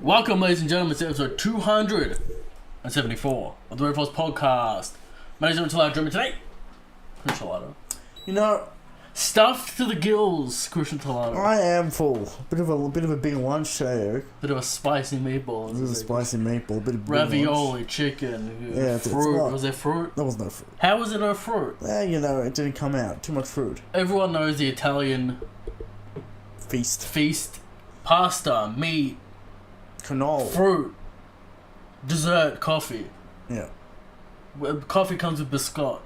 Welcome, ladies and gentlemen, to episode 274 of the Red Force Podcast. My name is Talado. Joining me today, Christian Talado. You know, Stuffed to the gills, Christian Talado. I am full. Bit of a big lunch today. Bit of a spicy meatball. This is a spicy meatball. Bit of ravioli, chicken, yeah, fruit. Was there fruit? There was no fruit. How was it no fruit? You know, it didn't come out. Too much fruit. Everyone knows the Italian feast, pasta, meat, cannoli, fruit, dessert, coffee. Yeah. Coffee comes with biscotti.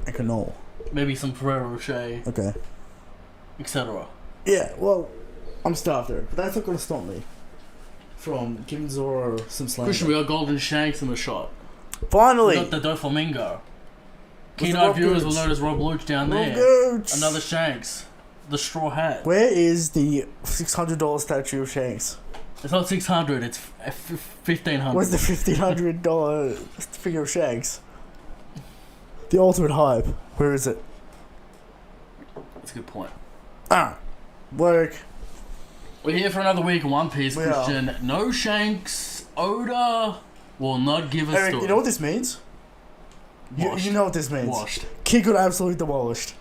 And cannoli. Maybe some Ferrero Rocher. Okay. Etc. Yeah, well, I'm starved there. But that's not going to stop me from giving Zoro some slang. Christian, we got Golden Shanks in the shot. Finally! We got the Doflamingo. What's Keen-eyed viewers will notice Rob Luch down there. Gooch. Another Shanks. The straw hat. Where is the $600 statue of Shanks? It's not 600, it's 1500. Where's the $1,500 figure of Shanks? The ultimate hype. Where is it? That's a good point. Work. We're here for another week in One Piece, We Christian. No Shanks. Oda will not give us Eric, story. you know what this means? You know what this means. Washed. Kid got absolutely demolished.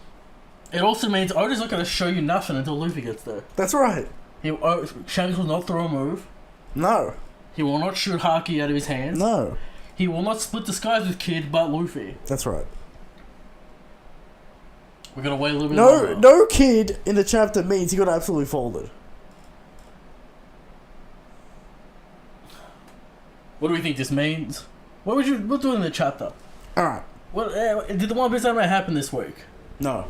It also means Oda's not going to show you nothing until Luffy gets there. That's right. Shanks will not throw a move. No. He will not shoot Haki out of his hands. No. He will not split the skies with Kid, but Luffy. That's right. We're going to wait a little bit longer. No kid in the chapter means he got absolutely folded. What do we think this means? What do in the chapter? Alright. Did the One Piece anime happen this week? No.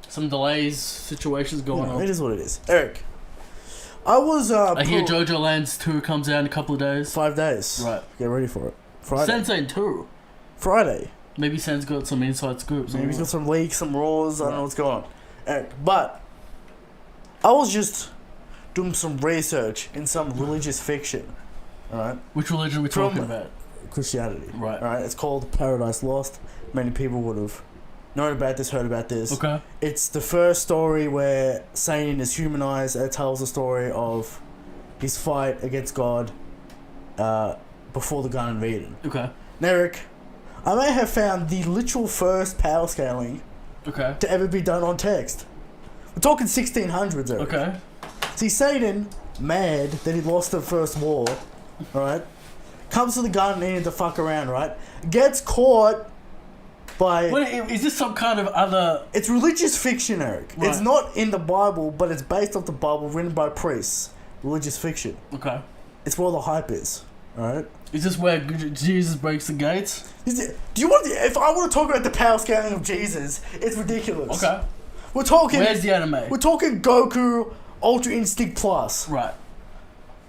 Some delays, situations going on. It is what it is. Eric. I was I hear JoJo Lands 2 comes out in a couple of days. 5 days. Right. Get ready for it. Friday. Sensei 2. Friday. Maybe Sen's got some inside scoops. Maybe he's got some leaks, some raws. I don't know what's going on. Eric. But I was just doing some research in some religious fiction. Alright? Which religion are we talking about? Christianity. Right. Alright? It's called Paradise Lost. Many people would have known about this, heard about this. Okay. It's the first story where Satan is humanized. It tells the story of his fight against God before the Garden of Eden. Okay. Now, Eric, I may have found the literal first power scaling to ever be done on text. We're talking 1600s, Eric. Okay. See, Satan, mad that he lost the first war, right, comes to the Garden of Eden to fuck around, right, gets caught by... What, is this some kind of other... It's religious fiction, Eric. Right. It's not in the Bible, but it's based off the Bible, written by priests. Religious fiction. Okay. It's where the hype is, alright? Is this where Jesus breaks the gates? Do you want... If I want to talk about the power scaling of Jesus, it's ridiculous. Okay. We're talking... Where's the anime? We're talking Goku Ultra Instinct Plus. Right.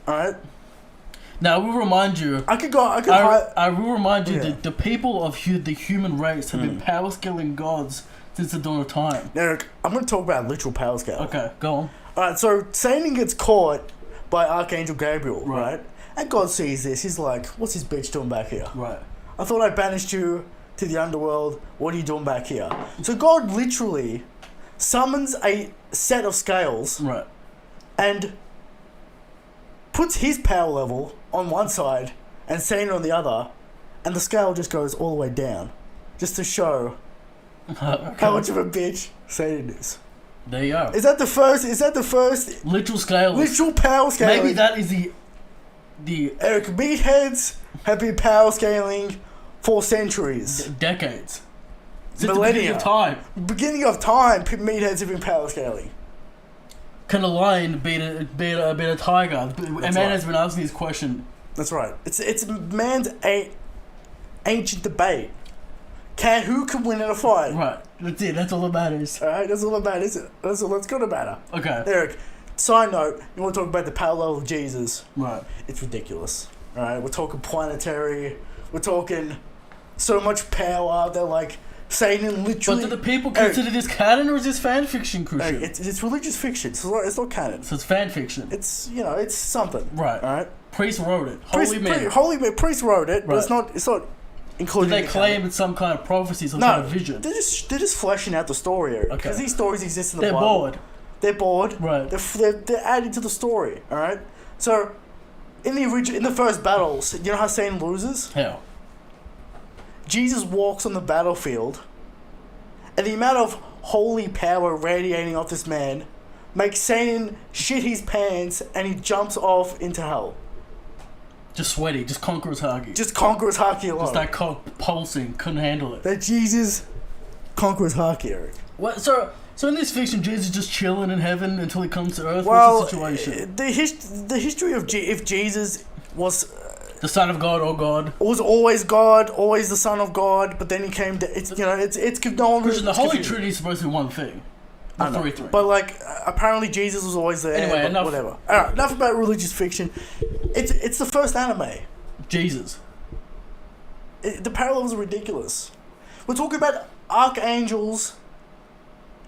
Alright? Now, I will remind you... I will remind you that the people of the human race have been power scaling gods since the dawn of time. Eric, I'm going to talk about literal power scale. Okay, go on. Alright, so Satan gets caught by Archangel Gabriel, right? And God sees this. He's like, what's this bitch doing back here? Right. I thought I banished you to the underworld. What are you doing back here? So God literally summons a set of scales. Right. And puts his power level on one side and Satan on the other. And the scale just goes all the way down. Just to show how much of a bitch Satan is. There you go. Is that the first literal scale? Literal power scaling. Maybe that is the Eric, meatheads have been power scaling for centuries. Decades. Since Millennia. the beginning of time. Beginning of time, meatheads have been power scaling. Can a lion beat a tiger? A man has been asking this question. That's right. It's man's ancient debate. Who can win in a fight? Right. That's it. That's all that matters. Alright, that's all that matters. That's all that's gonna matter. Okay. Eric, side note, you want to talk about the power level of Jesus. Right. It's ridiculous. Alright, we're talking planetary. We're talking so much power. They're like Satan literally... But do the people consider this canon or is this fan fiction, Christian? Eric, it's religious fiction. It's not canon. So it's fan fiction. It's, it's something. Right. Alright? Priest wrote it. Holy man. Priest wrote it, but Right. it's not included. Did they claim it's some kind of prophecy, some kind of vision? They're just fleshing out the story, Eric. Because these stories exist in the They're Bible. bored. They're bored. Right. They're adding to the story, alright? So, in the first battles, you know how Satan loses? How? Jesus walks on the battlefield, and the amount of holy power radiating off this man makes Satan shit his pants, and he jumps off into hell. Just sweaty, just conqueror's haki. Just conqueror's haki alone. Just that cock pulsing, couldn't handle it. That Jesus conqueror's haki, Eric. What? So in this fiction, Jesus is just chilling in heaven until he comes to earth. Well, what's the situation? The history of if Jesus was The Son of God or God? was always God, always the Son of God, but then he came to it's no longer. Christian, the Holy Trinity is supposed to be one thing. Not three. But like apparently Jesus was always there. Anyway, enough. Whatever. Alright, enough about religious fiction. It's the first anime. Jesus. The parallels are ridiculous. We're talking about archangels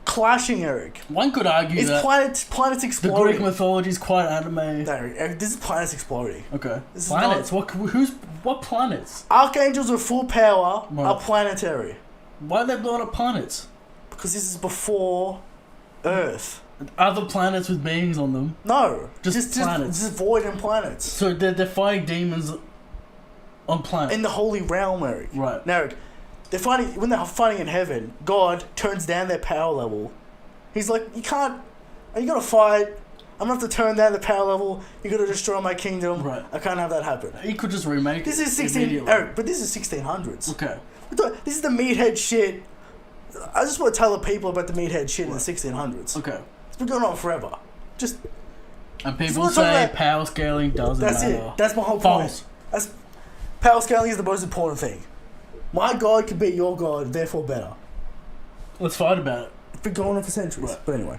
clashing, Eric. One could argue It's that planets the exploding. Greek mythology is quite anime. No, Eric, this is planets exploding. Okay. This is Planets. What planets? Archangels with full power Right. are planetary. Why are they blowing up planets? Because this is before Earth. Other planets with beings on them. No. Just planets. Just void and planets. So they're fighting demons on planets. In the holy realm, Eric. Right. Now, Eric, when they're fighting in heaven, God turns down their power level. He's like, you gotta fight. I'm gonna have to turn down the power level. You gotta destroy my kingdom. Right. I can't have that happen. He could just remake This it is 16, immediately. Eric, but this is 1600s. Okay. This is the meathead shit. I just want to tell the people about the meathead shit in the 1600s. Okay. It's been going on forever. Just And people we're talking say about- power scaling doesn't that's matter. it. That's my whole False. point. Power scaling is the most important thing. My God could beat your God, therefore better. Let's fight about it. It's been going on for centuries. Right. But anyway,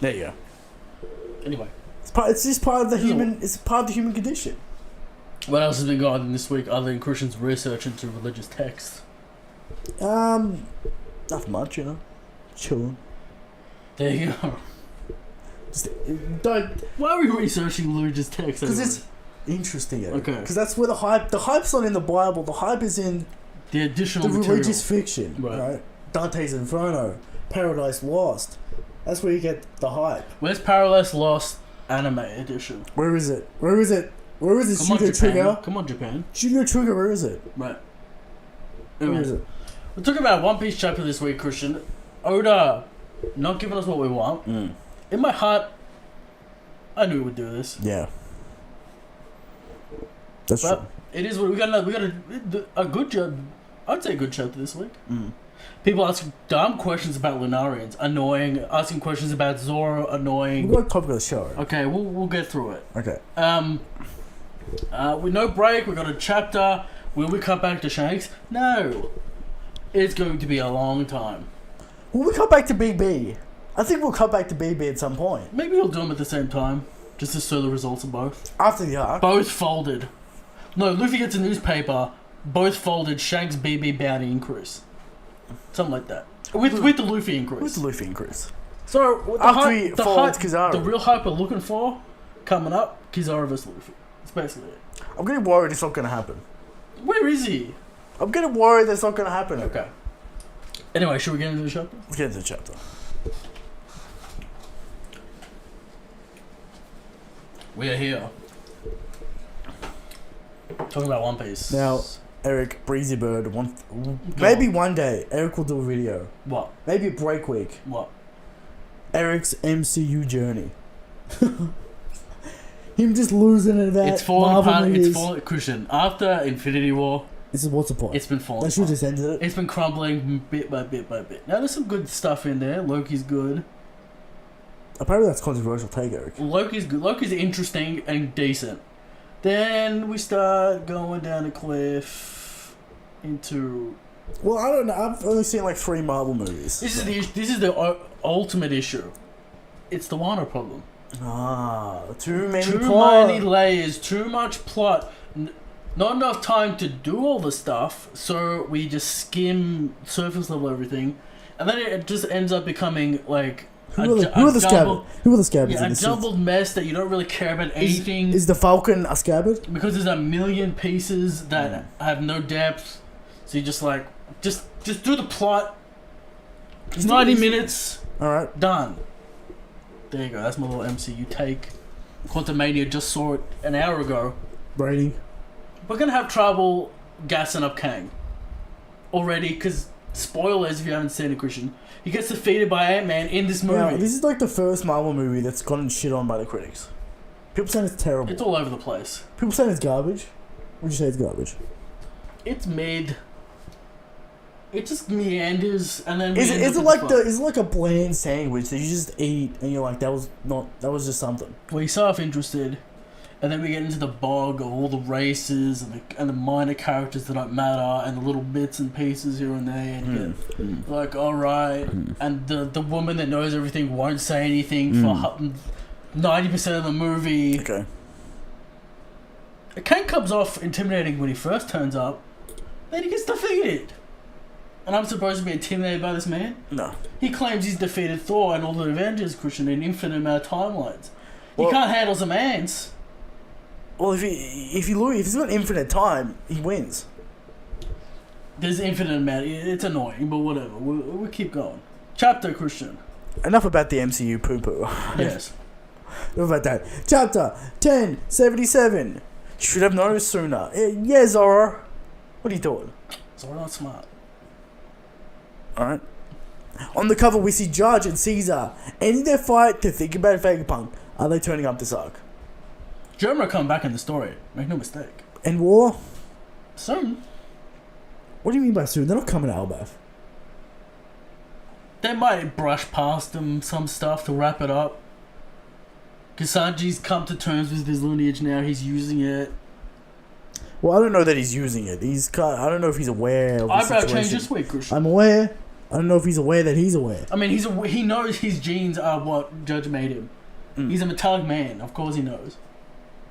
there you go. Anyway. It's just part of the human. It's part of the human condition. What else has been going on this week other than Christians' research into religious texts? Nothing much, chilling. There you go. Just don't, Why are we researching religious texts? because anyway? it's interesting. Okay. Because that's where the hype. The hype's not in the Bible. The hype is in the additional the material. religious fiction. Right. Right. Dante's Inferno, Paradise Lost. That's where you get the hype. Where's Paradise Lost anime edition? Where is it? Where is it? Where is it? Come on, Studio Japan. Trigger. Come on, Japan. Studio Trigger. Where is it? Right. Where Anyway, is it? we're talking about One Piece chapter this week, Christian. Oda not giving us what we want. In my heart, I knew we would do this. Yeah. That's But true. it is what we got. A good job. I'd say a good chapter this week. People asking dumb questions about Lunarians, annoying. Asking questions about Zoro, annoying. We've got a topic of the show. Okay, we'll get through it. Okay. With no break, we got a chapter. Will we cut back to Shanks? No. It's going to be a long time. Will we cut back to BB? I think we'll cut back to BB at some point. Maybe we'll do them at the same time, just to show the results of both. After the arc. Both folded. No, Luffy gets a newspaper. Both folded. Shanks BB bounty increase. Something like that. With the Luffy increase. With the Luffy increase. So the After he folds Kizaru. the real hype we're looking for coming up, Kizaru vs Luffy. That's basically it. I'm getting worried it's not going to happen. Where is he? I'm getting worried that's not going to happen. Okay. Anyway, should we get into the chapter? Let's get into the chapter. We are here. Talking about One Piece. Now, Eric, Breezy Bird, maybe one day Eric will do a video. What? Maybe a break week. What? Eric's MCU journey. Him just losing it about It's falling Marvel apart. movies. It's falling. Christian, after Infinity War, This is what's the point? it's been falling They should apart. just ended it. It's been crumbling bit by bit by bit. Now there's some good stuff in there. Loki's good. Apparently that's controversial take, Eric. Loki's good. Loki's interesting and decent. Then we start going down a cliff into. Well, I don't know. I've only seen like 3 Marvel movies. This is the ultimate issue. It's the Wano problem. Too many Too plot. many layers. Too much plot. Not enough time to do all the stuff. So we just skim surface level everything, and then it just ends up becoming like. Who are the scabbard? Who are the scabbards Yeah, in a this? jumbled mess that you don't really care about anything. Is the Falcon a scabbard? Because there's a million pieces that have no depth. So you just like just do the plot. 90 minutes, Alright. done. There you go. That's my little MCU take. Quantumania just saw it an hour ago. Rating. We're gonna have trouble gassing up Kang already, because spoilers if you haven't seen it, Christian. He gets defeated by Ant-Man in this movie. Now, this is like the first Marvel movie that's gotten shit on by the critics. People saying it's terrible. It's all over the place. People saying it's garbage. Would you say it's garbage? It's mid. It just meanders, and then Is it like a bland sandwich that you just eat and you're like, that was just something? Well, you start off interested, and then we get into the bog of all the races and the minor characters that don't matter, and the little bits and pieces here and there, and you get like, alright, and the woman that knows everything won't say anything for 90% of the movie. Okay. Kang comes off intimidating when he first turns up, then he gets defeated. And I'm supposed to be intimidated by this man? No. He claims he's defeated Thor and all the Avengers, Christian, in an infinite amount of timelines. Well, he can't handle some ants. Well, if he's got infinite time, he wins. There's infinite amount. It's annoying, but whatever. We'll keep going. Chapter, Christian. Enough about the MCU poo-poo. Yes. Enough about that. Chapter 1077. Should have noticed sooner. Yeah, Zora. What are you doing? Zora not smart. Alright. On the cover, we see Judge and Caesar ending their fight to think about Vegapunk. Are they turning up this arc? German come back in the story. Make no mistake. And war? Soon. What do you mean by soon? They're not coming to Albath. They might brush past them some stuff to wrap it up. Kasanji's come to terms with his lineage now. He's using it. Well, I don't know that he's using it. I don't know if he's aware of the Eyebrow situation. change this week, Christian. I'm aware. I don't know if he's aware that he's aware. I mean, he knows his genes are what Judge made him. He's a metallic man. Of course he knows.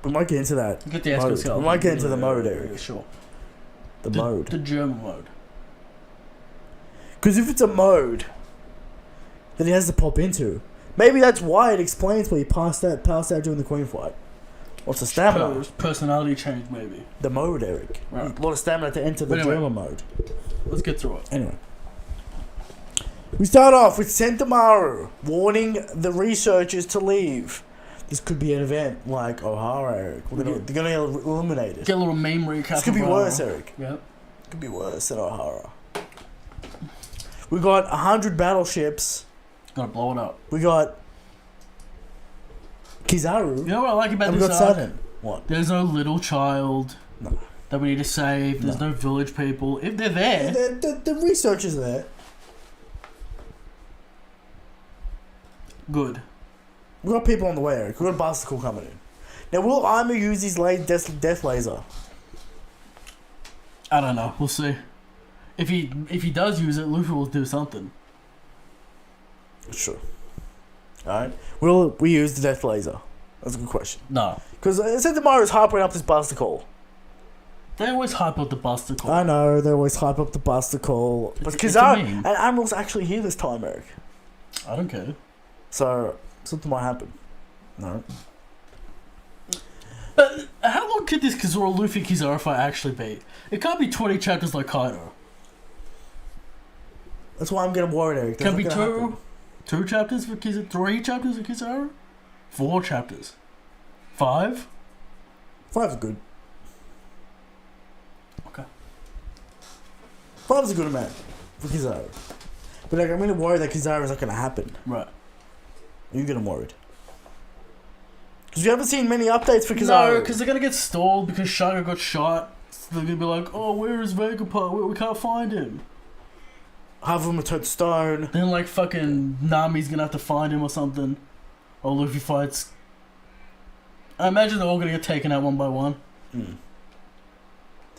We might get into that. Get the exoskeleton. We might get into the mode, Eric. Yeah, sure. The mode. The German mode. Because if it's a mode that he has to pop into, maybe that's why it explains why he passed out during the Queen fight. What's the stamina? Personality change, maybe. The mode, Eric. Right. A lot of stamina to enter the German mode. Let's get through it. Anyway. We start off with Sentamaru warning the researchers to leave. This could be an event like O'Hara, Eric. They're going to eliminate it. Get a little meme recap. This could be worse, Eric. Yep. Could be worse than O'Hara. We got 100 battleships. Gotta blow it up. We got Kizaru. You know what I like about and this we got arc? Saturn. What? There's no little child No. that we need to save. There's no village people. If they're there... The researchers are there. Good. We got people on the way, Eric. We got a bicycle coming in. Now, will Aimer use his death laser? I don't know. We'll see. If he does use it, Luffy will do something. Sure. Alright. Will we use the death laser? That's a good question. No. Because Sentamaru's hyping up this bicycle. They always hype up the Buster I know, they always hype up the bicycle. But Kizaru and Admiral's actually here this time, Eric. I don't care. So, something might happen. No. But how long could this Kazura Luffy Kizaru fight actually be? It can't be 20 chapters like Kaido. That's why I'm getting worried, Eric. Can be two chapters for Kizaru? 3 chapters for Kizaru? 4 chapters? 5? 5 is good. Okay. 5 is a good amount for Kizaru. But like, I'm really worried that Kizaru is not going to happen. Right. Are you getting worried? Because we haven't seen many updates for Kizaru. No, because they're going to get stalled because Shaka got shot. So they're going to be like, oh, where is Vegapunk? We can't find him. Half of them are turned stone. Then like fucking Nami's going to have to find him or something. Or Luffy fights. I imagine they're all going to get taken out one by one.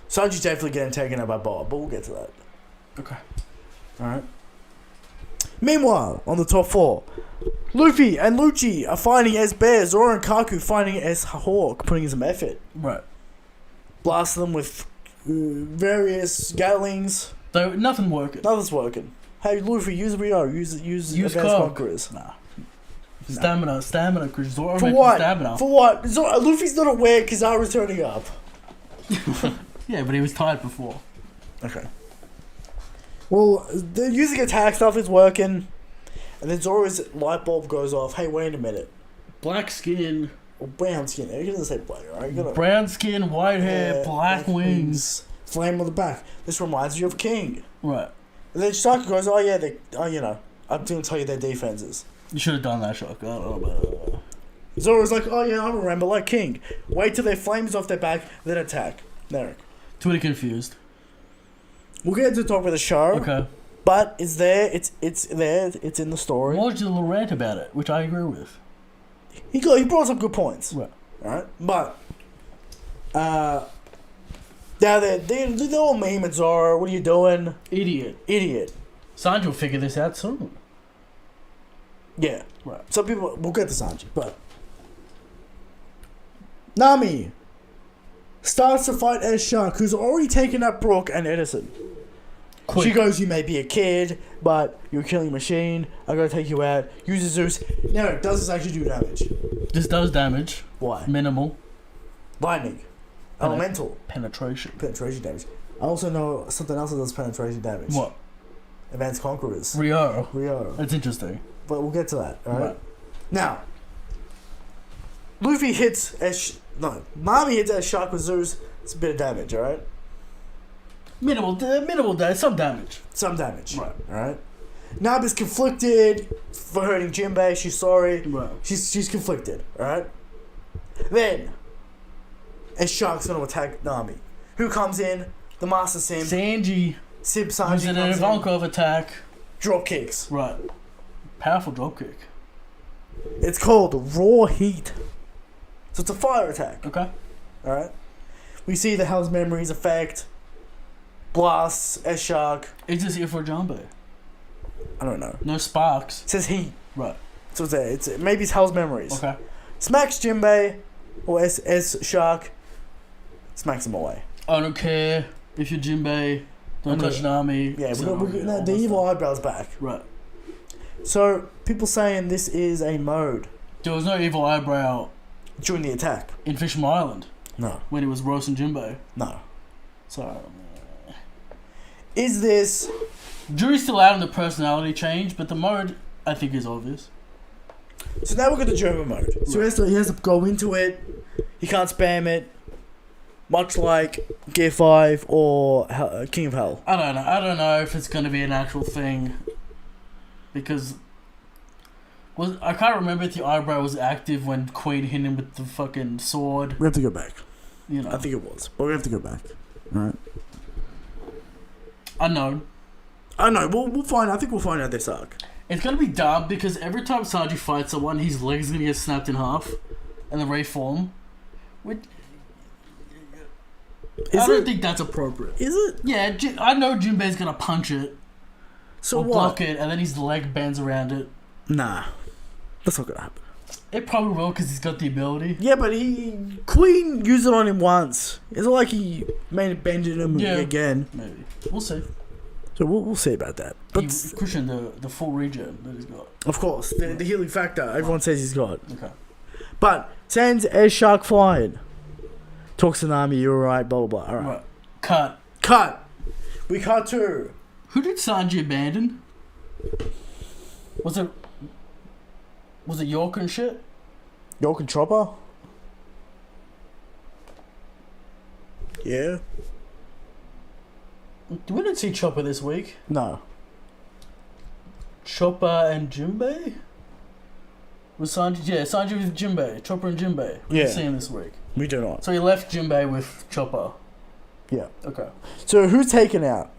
Sanji's definitely getting taken out by Bob, but we'll get to that. Okay. Alright. Meanwhile, on the top 4, Luffy and Lucci are fighting as Bear, Zoro and Kaku fighting as Hawk, putting in some effort. Right. Blasting them with various Gatlings. Nothing working. Nothing's working. Hey, Luffy, use Rio. Use Advanced Conquerors. Nah. Stamina, because Zoro For made what? stamina. For what? Luffy's not aware Kizaru's turning up. Yeah, but he was tired before. Okay. Well, the using attack stuff is working. And then Zoro's light bulb goes off. Hey, wait a minute. Black skin Or brown skin. He doesn't say black, right? You gotta, Brown skin, white hair, black wings. Flame on the back. This reminds you of King. Right. And then Shaka goes, oh yeah, I'm going to tell you their defenses. You should have done that, Shaka. I don't know about that. Zoro's like, oh yeah, I remember, like King. Wait till their flames off their back, then attack. Narek. Totally confused. We'll get to talk about the show. Okay. But it's there, it's there, it's in the story. More just a little rant about it, which I agree with. He brought some good points. Right. Alright? But now they're all meme at Zoro. What are you doing? Idiot. Sanji will figure this out soon. Yeah. Right. Some people, we'll get to Sanji, but Nami starts to fight as Shark, who's already taken up Brooke and Edison. Quick. She goes, you may be a kid, but you're a killing machine. I'm going to take you out. Uses Zeus. No, does this actually do damage? This does damage. Why? Minimal. Lightning. Elemental. Penetration. Penetration damage. I also know something else that does penetration damage. What? Advanced Conquerors. Rio. That's interesting. But we'll get to that, alright? Right. Now, Nami hits as Shark with Zeus. It's a bit of damage, alright? Minimal damage. Some damage. Some damage. Right. Alright? Nami's conflicted for hurting Jinbei. She's sorry. Right. She's conflicted, alright? Then, as Shark's gonna attack Nami. Who comes in? The Master Sim. Sanji. Sanji Using an Ivankov attack. Drop kicks. Right. Powerful dropkick. It's called Raw Heat. So it's a fire attack. Okay. Alright? We see the Hell's Memories effect. Blasts, S-Shark. Is this here for Jumbo? I don't know. No sparks. It says Heat. Right. So it's there. Maybe it's Hell's Memories. Okay. Smacks Jinbei or S-Shark. Smacks him away. I don't care if you're Jinbei. Don't touch Nami. Yeah, the evil eyebrow's back. Right. So, people saying this is a mode. There was no evil eyebrow During the attack. in Fishman Island No. when he was roasting Jinbei. No. So, Is this... jury's still out on the personality change, but the mode, I think, is obvious. So now we've got the German mode. So he has to go into it. He can't spam it. Much like Gear 5 or King of Hell. I don't know if it's going to be an actual thing. Because... I can't remember if the eyebrow was active when Queen hit him with the fucking sword. We have to go back. You know. I think it was. But we have to go back. Alright. Unknown. I know. We'll find. I think we'll find out this arc. It's gonna be dumb because every time Sanji fights someone, his leg's gonna get snapped in half, and then reform. I don't think that's appropriate. Is it? Yeah, I know Jinbei's gonna punch it, So or what? block it, and then his leg bends around it. Nah, that's not gonna happen. It probably will because he's got the ability. Yeah, but Queen used it on him once. It's not like he made it bend in him again. Maybe we'll see. So we'll see about that. But Cushion the full regen that he's got. of course, the healing factor everyone says he's got. Okay. But sends S-Shark flying. Talks to Nami, you're right, blah blah blah. Alright. Right. Cut. We cut to. Who did Sanji abandon? Was it York and shit? York and Chopper? Yeah. We didn't see Chopper this week. No. Chopper and Jinbei? Was Sanji? Yeah, Sanji with Jinbei. Chopper and Jinbei. We didn't see him this week. We do not. So he left Jinbei with Chopper. Yeah. Okay. So who's taken out?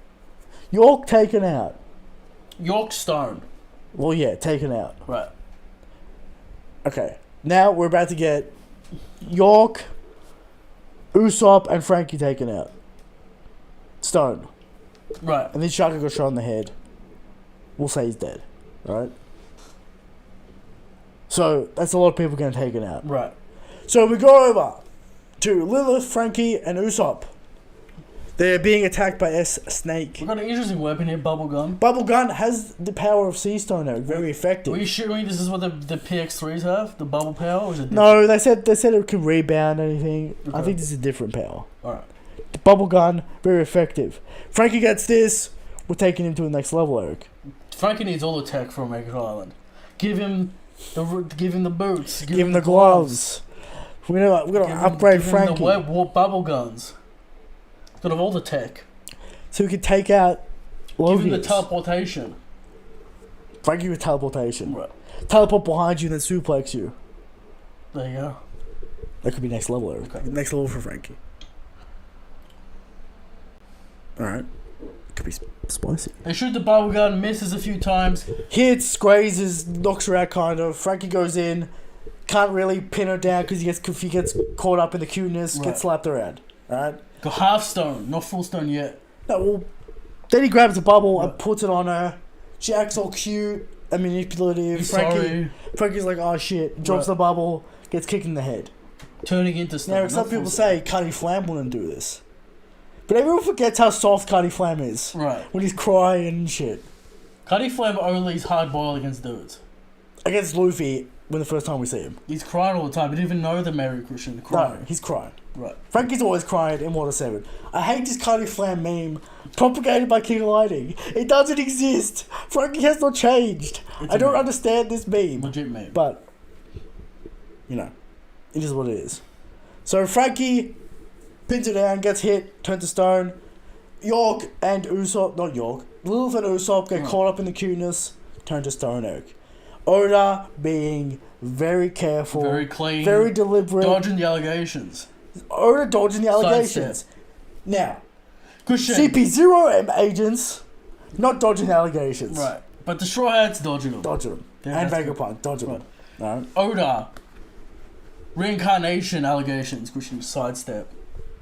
York taken out. York Stone. Well, yeah, taken out. Right. Okay. Now we're about to get York, Usopp, and Frankie taken out. Stone. Right. And then Shaka got shot in the head. We'll say he's dead. Right? So that's a lot of people getting taken out. Right. So we go over to Lilith, Frankie, and Usopp. They're being attacked by S-Snake. We've got an interesting weapon here, Bubblegum. Bubblegum has the power of Sea Stone, though. Very effective. Are you sure this is what the PX3s have? The bubble power? Or is it different? No, they said it can rebound anything. Okay. I think this is a different power. Alright. The bubble gun, very effective. Frankie gets this. We're taking him to the next level, Eric. Frankie needs all the tech from Maker Island. Give him the boots. Give him the gloves. We're gonna upgrade give him Frankie the web warp bubble guns. He's got all the tech. so we can take out Give him the Lovius. teleportation. Frankie with teleportation. Right. Teleport behind you, then suplex you. There you go. That could be next level. Okay. Next level for Frankie. Alright. Could be spicy. They shoot the bubble gun, misses a few times. Hits, grazes, knocks her out kind of. Frankie goes in. Can't really pin her down because he gets caught up in the cuteness. Right. Gets slapped around. Alright? Got half stone, not full stone yet. No, well, then he grabs a bubble and Right. puts it on her. She acts all cute and manipulative. He's sorry. Frankie's like, oh shit. Drops Right. the bubble. Gets kicked in the head. Turning into stone. Now, some people say Cuddy Flam wouldn't do this. But everyone forgets how soft Cuddy Flam is. Right. When he's crying and shit. Cuddy Flame only is hard boiled against dudes. Against Luffy, when the first time we see him. He's crying all the time. He didn't even know the Merry Christian. No, Crying. he's crying. Right. Frankie's always crying in Water 7. I hate this Cuddy Flam meme propagated by King Lighting. It doesn't exist. Frankie has not changed. It's I a don't meme. understand this meme. Legit meme. But, you know, it is what it is. So Frankie pins it down, gets hit, turns to stone. York and Usopp, not York, Lilith and Usopp get caught up in the cuteness, turn to stone oak. Oda being very careful, Very clean. very deliberate. Dodging the allegations. Oda dodging the allegations. Sidestep. Now, Cushion. CP0M agents not dodging the allegations. Right. But the Straw Hats dodging them. Dodging them. Yeah, And that's Vegapunk dodging Right. them. Alright. Oda. Reincarnation allegations. Cushion sidestep.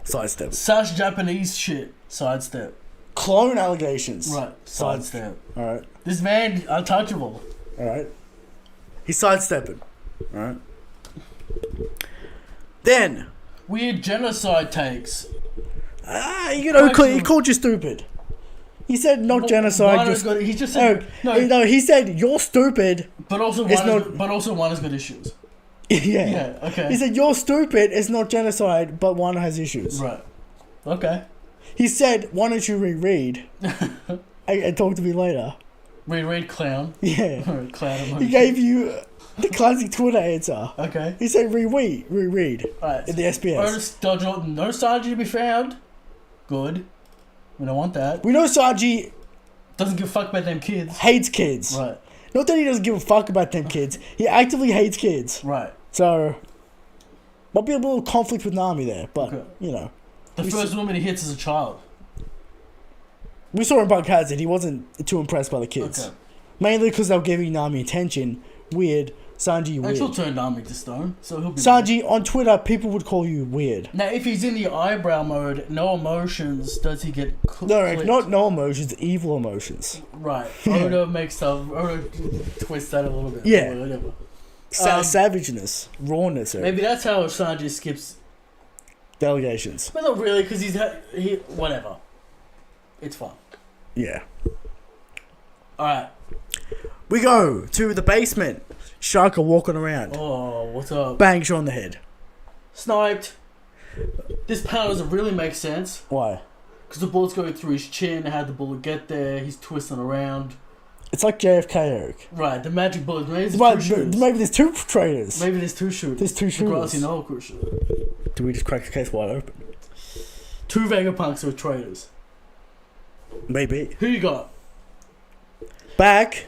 Sidestep. Sash Japanese shit. Sidestep. Clone allegations. Right. Sidestep. Alright. This man, untouchable. Alright. He's sidestepping. Alright. Then. Weird genocide takes. He called you stupid. He said not genocide. One has Just, got, he just said no, he said you're stupid. But also It's one. not- But also one has got issues. Yeah. Yeah. Okay. He said you're stupid. It's not genocide, but one has issues. Right. Okay. He said, why don't you reread and talk to me later? Reread clown. Yeah. Clown emoji. He gave you the classic Twitter answer. Okay. He said reread Right. in the SPS. Otis Dodge, no Sanji to be found. Good. We don't want that. We know Sanji Doesn't give a fuck about them kids. hates kids. Right. Not that he doesn't give a fuck about them kids. He actively hates kids. Right. So, might be a little conflict with Nami there, but, Okay. you know. The We first woman he hits is a child. We saw in Bug Hazard, he wasn't too impressed by the kids. Okay. Mainly because they were giving Nami attention. Weird. Sanji, And weird. she'll turn Nami to stone, so he'll be. Sanji, on Twitter, people would call you weird. Now, if he's in the eyebrow mode, no emotions, does he get No, clicked? not no emotions, evil emotions. Right. Oda Oda twists that a little bit. Yeah. Whatever. Savageness, rawness, Maybe that's how Sanji skips. delegations. But not really, because he whatever. It's fine. Yeah. Alright. We go to the basement. Shaka walking around. Oh, what's up? Bang, shot on the head. Sniped. This panel doesn't really make sense. Why? Because the bullet's going through his chin. How'd the bullet get there? He's twisting around. It's like JFK, Eric. Right, the magic bullet. Maybe there's Well, two shooters. maybe there's two traitors. Maybe there's two shooters. There's two The grassy shooters. knoll crucial. Do we just crack the case wide open? Two Vegapunks are traitors. Maybe. Who you got? Back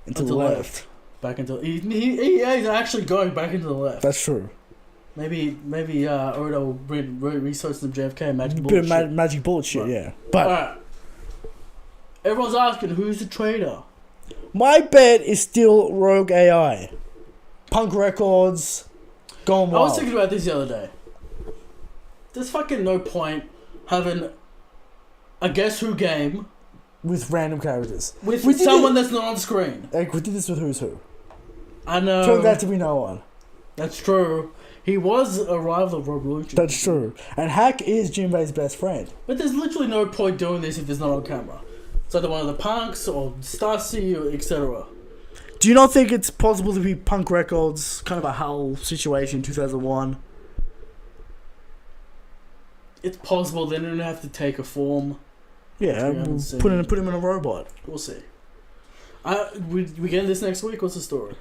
into Onto the left. Back into he's actually going back into the left. That's true. Maybe Oda will research some JFK magic Bit of bullet shit. magic bullet shit, Right. yeah. But Alright. Everyone's asking who's the traitor. my bet is still Rogue AI. Punk Records. Gone I wild. was thinking about this the other day. There's fucking no point having a Guess Who game with random characters. with We did someone that's not on screen. Like, we did this with Who's Who. I know. Turned out to be no one. That's true. He was a rival of Rob Lucci. That's true. And Hack is Jinbei's best friend. But there's literally no point doing this if it's not on camera. It's either one of the punks or Stassi or etc. Do you not think it's possible to be Punk Records, kind of a Hull situation, 2001? It's possible they don't have to take a form. Yeah, We haven't we'll seen- put him in a robot. We'll see. We get this next week. What's the story?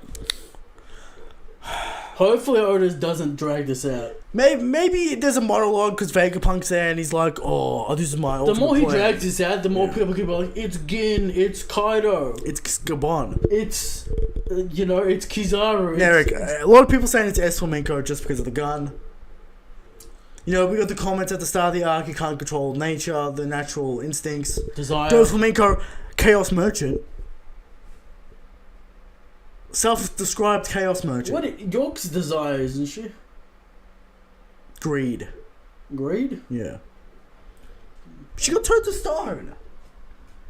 Hopefully Otis doesn't drag this out. Maybe there's a monologue because Vegapunk's there and he's like, oh, this is my ultimate The more he plan. drags this out, the more people can be like, it's Gin, it's Kaido. It's Gabon. It's, it's Kizaru. Eric, a lot of people saying it's S Flamenco just because of the gun. We got the comments at the start of the arc, you can't control nature, the natural instincts. Desire. Go Flamenco, Chaos Merchant. Self-described Chaos Merchant. York's desire, isn't she? Greed. Greed? Yeah. She got turned to stone.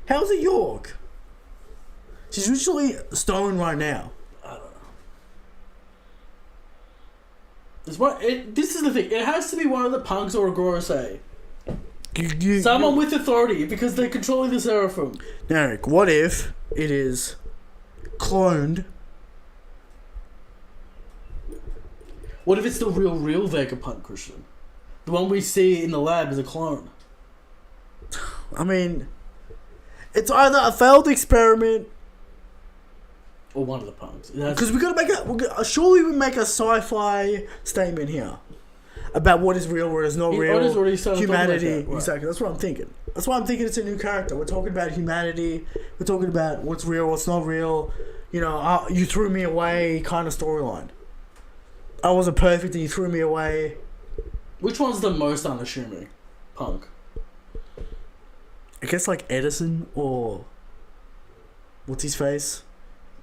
How's it York? She's usually stone right now. This is the thing. It has to be one of the punks or a Gorosei. You- Someone with authority, because they're controlling the Seraphim. Eric, what if it is cloned? What if it's the real Vegapunk, Christian? The one we see in the lab is a clone. I mean, it's either a failed experiment, Or one of the punks. because we surely we make a sci-fi statement here about what is real, what is not real, Otis already started talking about humanity. that, right. Exactly, that's what I'm thinking. That's why I'm thinking it's a new character. We're talking about humanity. We're talking about what's real, what's not real. You threw me away kind of storyline. I wasn't perfect and you threw me away. Which one's the most unassuming punk? I guess like Edison or what's his face?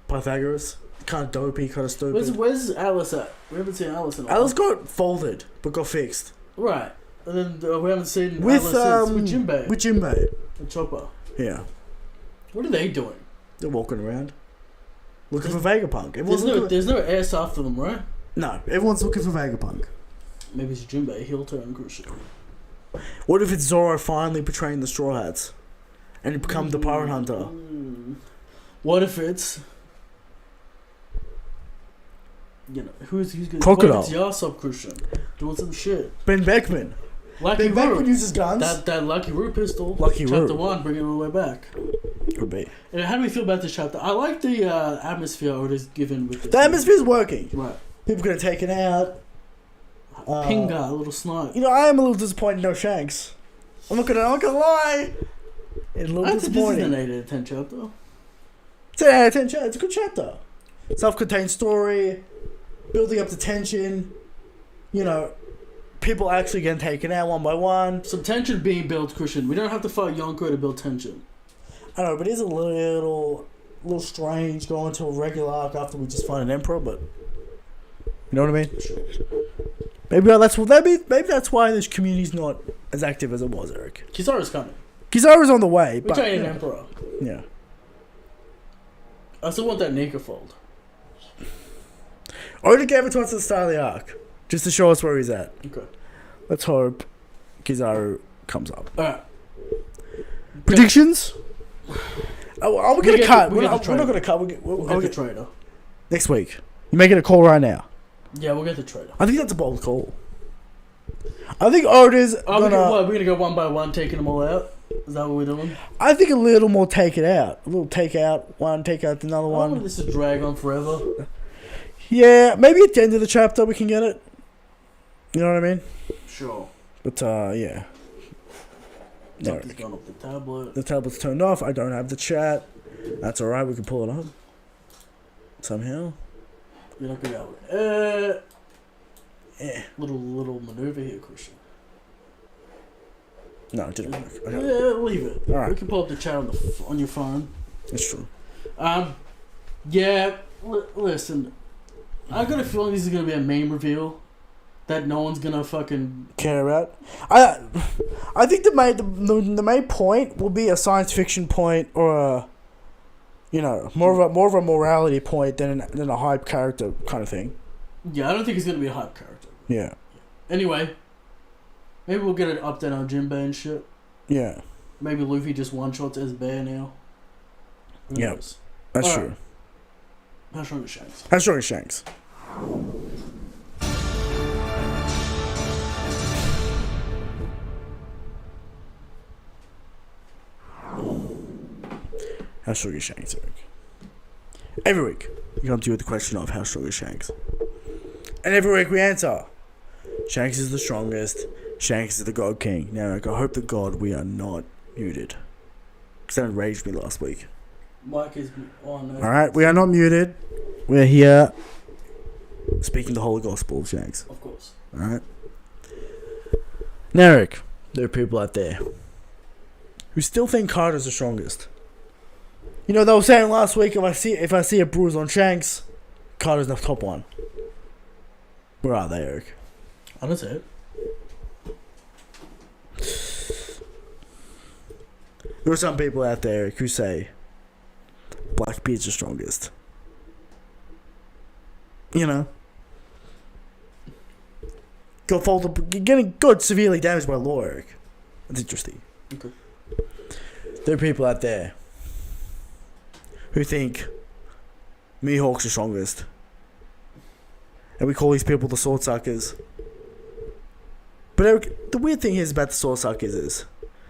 Pythagoras. Kind of dopey, kind of stupid. Where's Alice at? We haven't seen Alice in a while. Alice got folded, but got fixed. Right. And then we haven't seen With Alice since with Jinbei. With Jinbei. And Chopper. Yeah. What are they doing? They're walking around. Looking for Vegapunk. There's no ass after them, right? No, everyone's looking for Vegapunk. Maybe it's Jinbei, heel turn crucial. What if it's Zoro finally betraying the Straw Hats? And he becomes the Pirate Hunter? What if it's... who's gonna... Crocodile. What if it's Yasop, Christian? Doing some shit. Ben Beckman. Lucky Ben Beckman Root. uses guns. That Lucky Root pistol. Lucky Root. Chapter 1, bring it all the way back. Could be. And how do we feel about this chapter? I like the atmosphere Oda's given with this. The atmosphere's working. Right. People gonna take it out. Pinga, a little snipe. I am a little disappointed no Shanks. I'm not gonna lie. It's a little I think this is disappointing. an 8 out of 10 chapter. It's an 8 out of 10 chapter. It's a good chapter. Self-contained story, building up the tension. People actually getting taken out one by one. Some tension being built, Christian. We don't have to fight Yonko to build tension. I know, but it is a little strange going to a regular arc after we just find an emperor. But you know what I mean? Sure. Maybe that's why this community's not as active as it was, Eric. Kizaru's coming. Kizaru's on the way, We're but trying an emperor. yeah. I still want that Nika fold. Oda gave it to us at the start of the arc, just to show us where he's at. Okay. Let's hope Kizaru comes up. Alright. Predictions? Are we going to cut? We're We're not going going to cut. We'll get the trader. Next week. You're making a call right now. Yeah, we'll get the trader. I think that's a bold call. I think Oda's We're gonna... going to go one by one, taking them all out? Is that what we're doing? I think a little more take it out. A little take out one, take out another I don't one. want this to drag on forever. Yeah, maybe at the end of the chapter we can get it. You know what I mean? Sure. But, yeah. No, Something's gone off the tablet. the tablet's turned off. I don't have the chat. That's alright, we can pull it up. Somehow. You're not going to Eh. Little maneuver here, Christian. No, it didn't work. Okay. Yeah, leave it. Alright. We can pull up the chat on your phone. That's true. Yeah, listen. I got a feeling this is going to be a meme reveal that no one's going to fucking... Care about. I think the main point will be a science fiction point or a, more of a morality point than a hype character kind of thing. Yeah, I don't think he's going to be a hype character. Yeah. Anyway, maybe we'll get an update on Jinbei and shit. Yeah. Maybe Luffy just one-shots as Bear now. Who Yep. knows? That's All true. right. How strong is Shanks? How strong is Shanks? How strong is Shanks, Eric? Every week, you come to you with the question of how strong is Shanks. And every week we answer. Shanks is the strongest. Shanks is the God King. Now, I hope to God we are not muted. Because that enraged me last week. Mike is on. Alright, we are not muted. We're here speaking the Holy Gospel of Shanks. Of course. Alright? Now, Eric, there are people out there who still think Carter's the strongest. You know, they were saying last week, if I see a bruise on Shanks, Carter's the top one. Where are they, Eric? I don't see it. There are some people out there who say Blackbeard's the strongest. You know, got severely damaged by law, Eric. That's interesting. Okay. There are people out there who think Mihawk's the strongest. And we call these people the sword suckers. But Eric, the weird thing is about the sword suckers is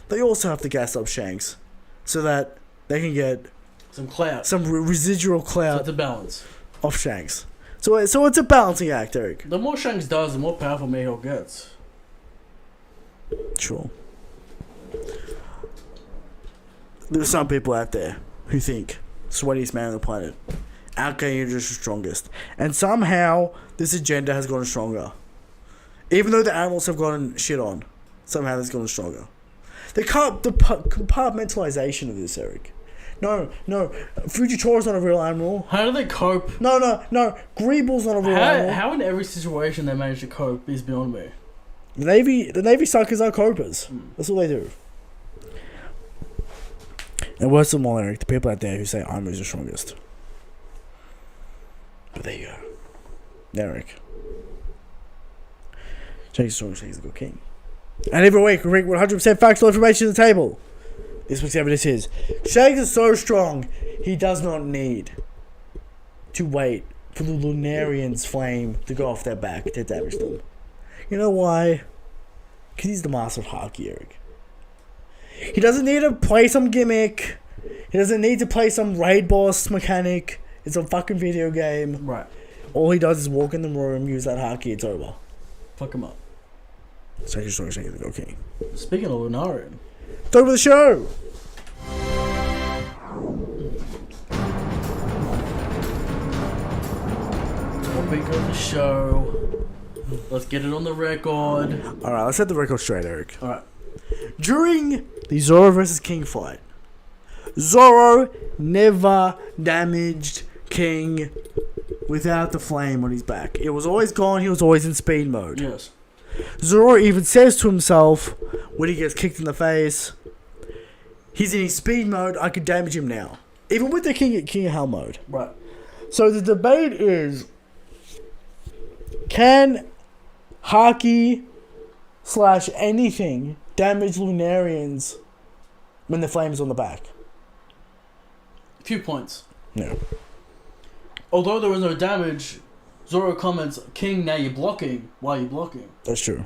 they also have to gas up Shanks so that they can get some clout, some residual so clout it's a balance of Shanks. So it's a balancing act, Eric. The more Shanks does, the more powerful Mihawk gets. Sure. There are some people out there who think sweatiest man on the planet, Archangel is the strongest, and somehow this agenda has gotten stronger. Even though the animals have gotten shit on, somehow it's gotten stronger. The compartmentalization of this, Eric. No. Fujitora's not a real animal. How do they cope? No. Greeble's not a real animal. How in every situation they manage to cope is beyond me. The Navy suckers are copers. That's all they do. And worse than all, Eric, the people out there who say I'm the strongest. But there you go. Eric. Shanks is strong, Shanks is the good king. And every week we bring 100% factual information to the table. This week's evidence is Shanks is so strong he does not need to wait for the Lunarian's flame to go off their back to damage them. You know why? Because he's the master of Haki, Eric. He doesn't need to play some gimmick. He doesn't need to play some raid boss mechanic. It's a fucking video game. Right. All he does is walk in the room, use that Haki, it's over. Fuck him up. Shanks is strong, Shanks is the good king. Speaking of Lunarian. Talk about the show! Topic of the show. Let's get it on the record. Alright, let's set the record straight, Eric. Alright. During the Zoro vs. King fight, Zoro never damaged King without the flame on his back. It was always gone, he was always in speed mode. Yes. Zoro even says to himself, when he gets kicked in the face, he's in his speed mode, I could damage him now. Even with the King of Hell mode. Right. So the debate is, can Haki / anything damage Lunarians when the flame is on the back? A few points. No. Although there was no damage, Zoro comments, King, now you're blocking. Why are you blocking? That's true.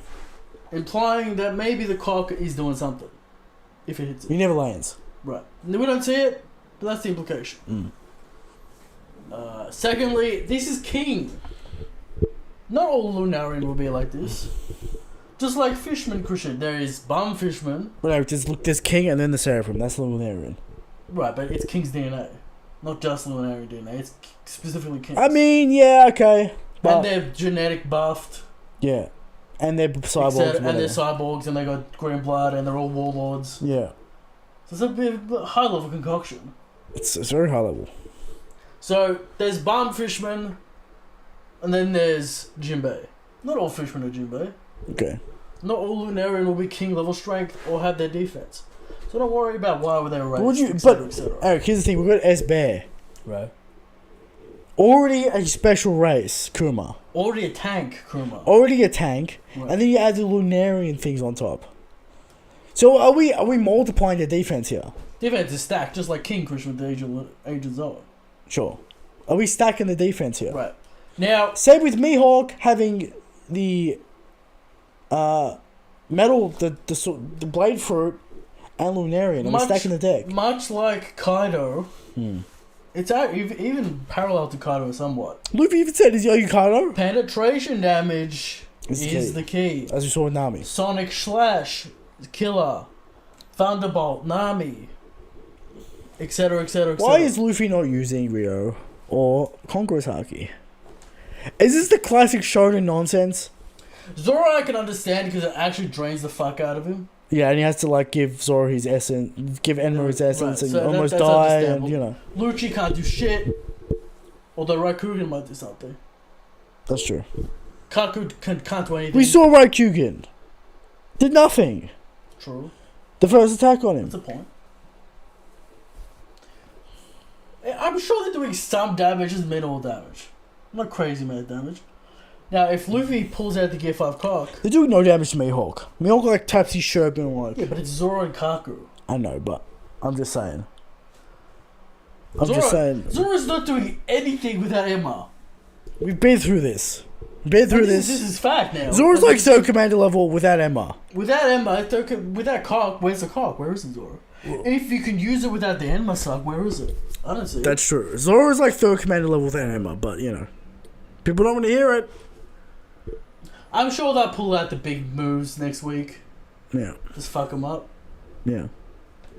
Implying that maybe the cock is doing something. If it hits it. He never lands. Right. We don't see it, but that's the implication. Secondly, this is King. Not all Lunarian will be like this. Just like Fishman Cushion, there is bum Fishman. Whatever, just look, there's King and then the Seraphim. That's the Lunarian. Right, but it's King's DNA. Not just Lunarian DNA, it's specifically King's. I mean, yeah, okay. And they're genetic buffed. Yeah. And they're cyborgs. And they're cyborgs and they got green blood and they're all warlords. Yeah. So it's a bit of a high level concoction. It's very high level. So there's bum Fishman and then there's Jinbei. Not all Fishmen are Jinbei. Okay. Not all Lunarian will be king level strength or have their defense. So don't worry about why were they raised, etc. Eric, here's the thing, we've got S-Bear. Right. Already a special race, Kuma. Already a tank, Kuma. Already a tank, right. And then you add the Lunarian things on top. So are we multiplying the defense here? Defense is stacked, just like King Kush with the Agent Zoa. Sure. Are we stacking the defense here? Right. Now, same with Mihawk having the metal, the blade fruit, and Lunarian. Are we stacking the deck? Much like Kaido, It's even parallel to Kaido somewhat. Luffy even said, is Kaido? Penetration damage is the key. As we saw with Nami. Sonic Slash, Killer, Thunderbolt, Nami, etc., etc., etc. Why is Luffy not using Rio or Conqueror's Haki? Is this the classic shonen nonsense? Zoro I can understand because it actually drains the fuck out of him. Yeah, and he has to like give Zoro his essence, give Enma his essence, Right, and so almost that's die, understandable. and you know. Lucci can't do shit. Although Raikugan might do something. That's true. Kaku can't do anything. We saw Raikugan. Did nothing. True. The first attack on him. That's a point. I'm sure they're doing some damage, just minimal damage. Not crazy amount of damage. Now, if Luffy pulls out the Gear 5 cock... They're doing no damage to Mihawk. Mihawk like taps his shirt and like... Yeah, but it's Zoro and Kaku. I know, but I'm just saying. Zoro's not doing anything without Emma. We've been through this. This is fact now. Zoro's like Third Commander level without Emma. Without Emma, without cock, where's the cock? Where is it, Zoro? If you can use it without the Emma suck, where is it? I don't see it. That's true. Zoro's like Third Commander level without Emma, but you know. People don't want to hear it. I'm sure they'll pull out the big moves next week. Yeah. Just fuck them up. Yeah.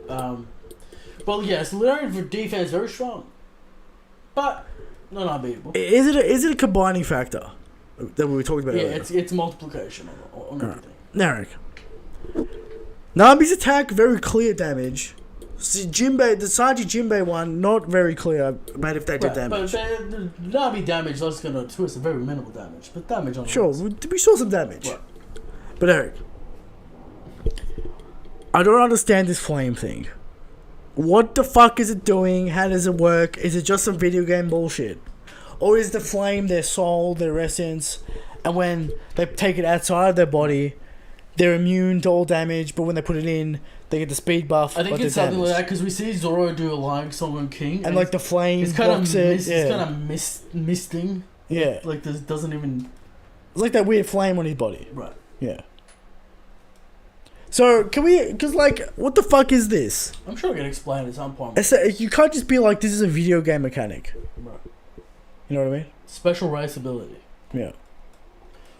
Well, yes, Lunarian for defense very strong, but not unbeatable. Is it a combining factor that we were talking about earlier? It's multiplication on everything. Narek. Nami's attack, very clear damage. The Sanji Jinbei one, not very clear about if they did damage. But the Nami damage, that's going to twist a very minimal damage. But damage on sure, we saw some damage. Right. But Eric, I don't understand this flame thing. What the fuck is it doing? How does it work? Is it just some video game bullshit? Or is the flame their soul, their essence, and when they take it outside of their body, they're immune to all damage, but when they put it in, they get the speed buff. I think it's something like that, because we see Zoro do a Lion Song on King. And like the flame it's kind blocks it. It's kind of misting. Yeah. Like this doesn't even... It's like that weird flame on his body. Right. Yeah. So, can we... Because, like, what the fuck is this? I'm sure I can explain it at some point. You can't just be like, this is a video game mechanic. Right. You know what I mean? Special race ability. Yeah.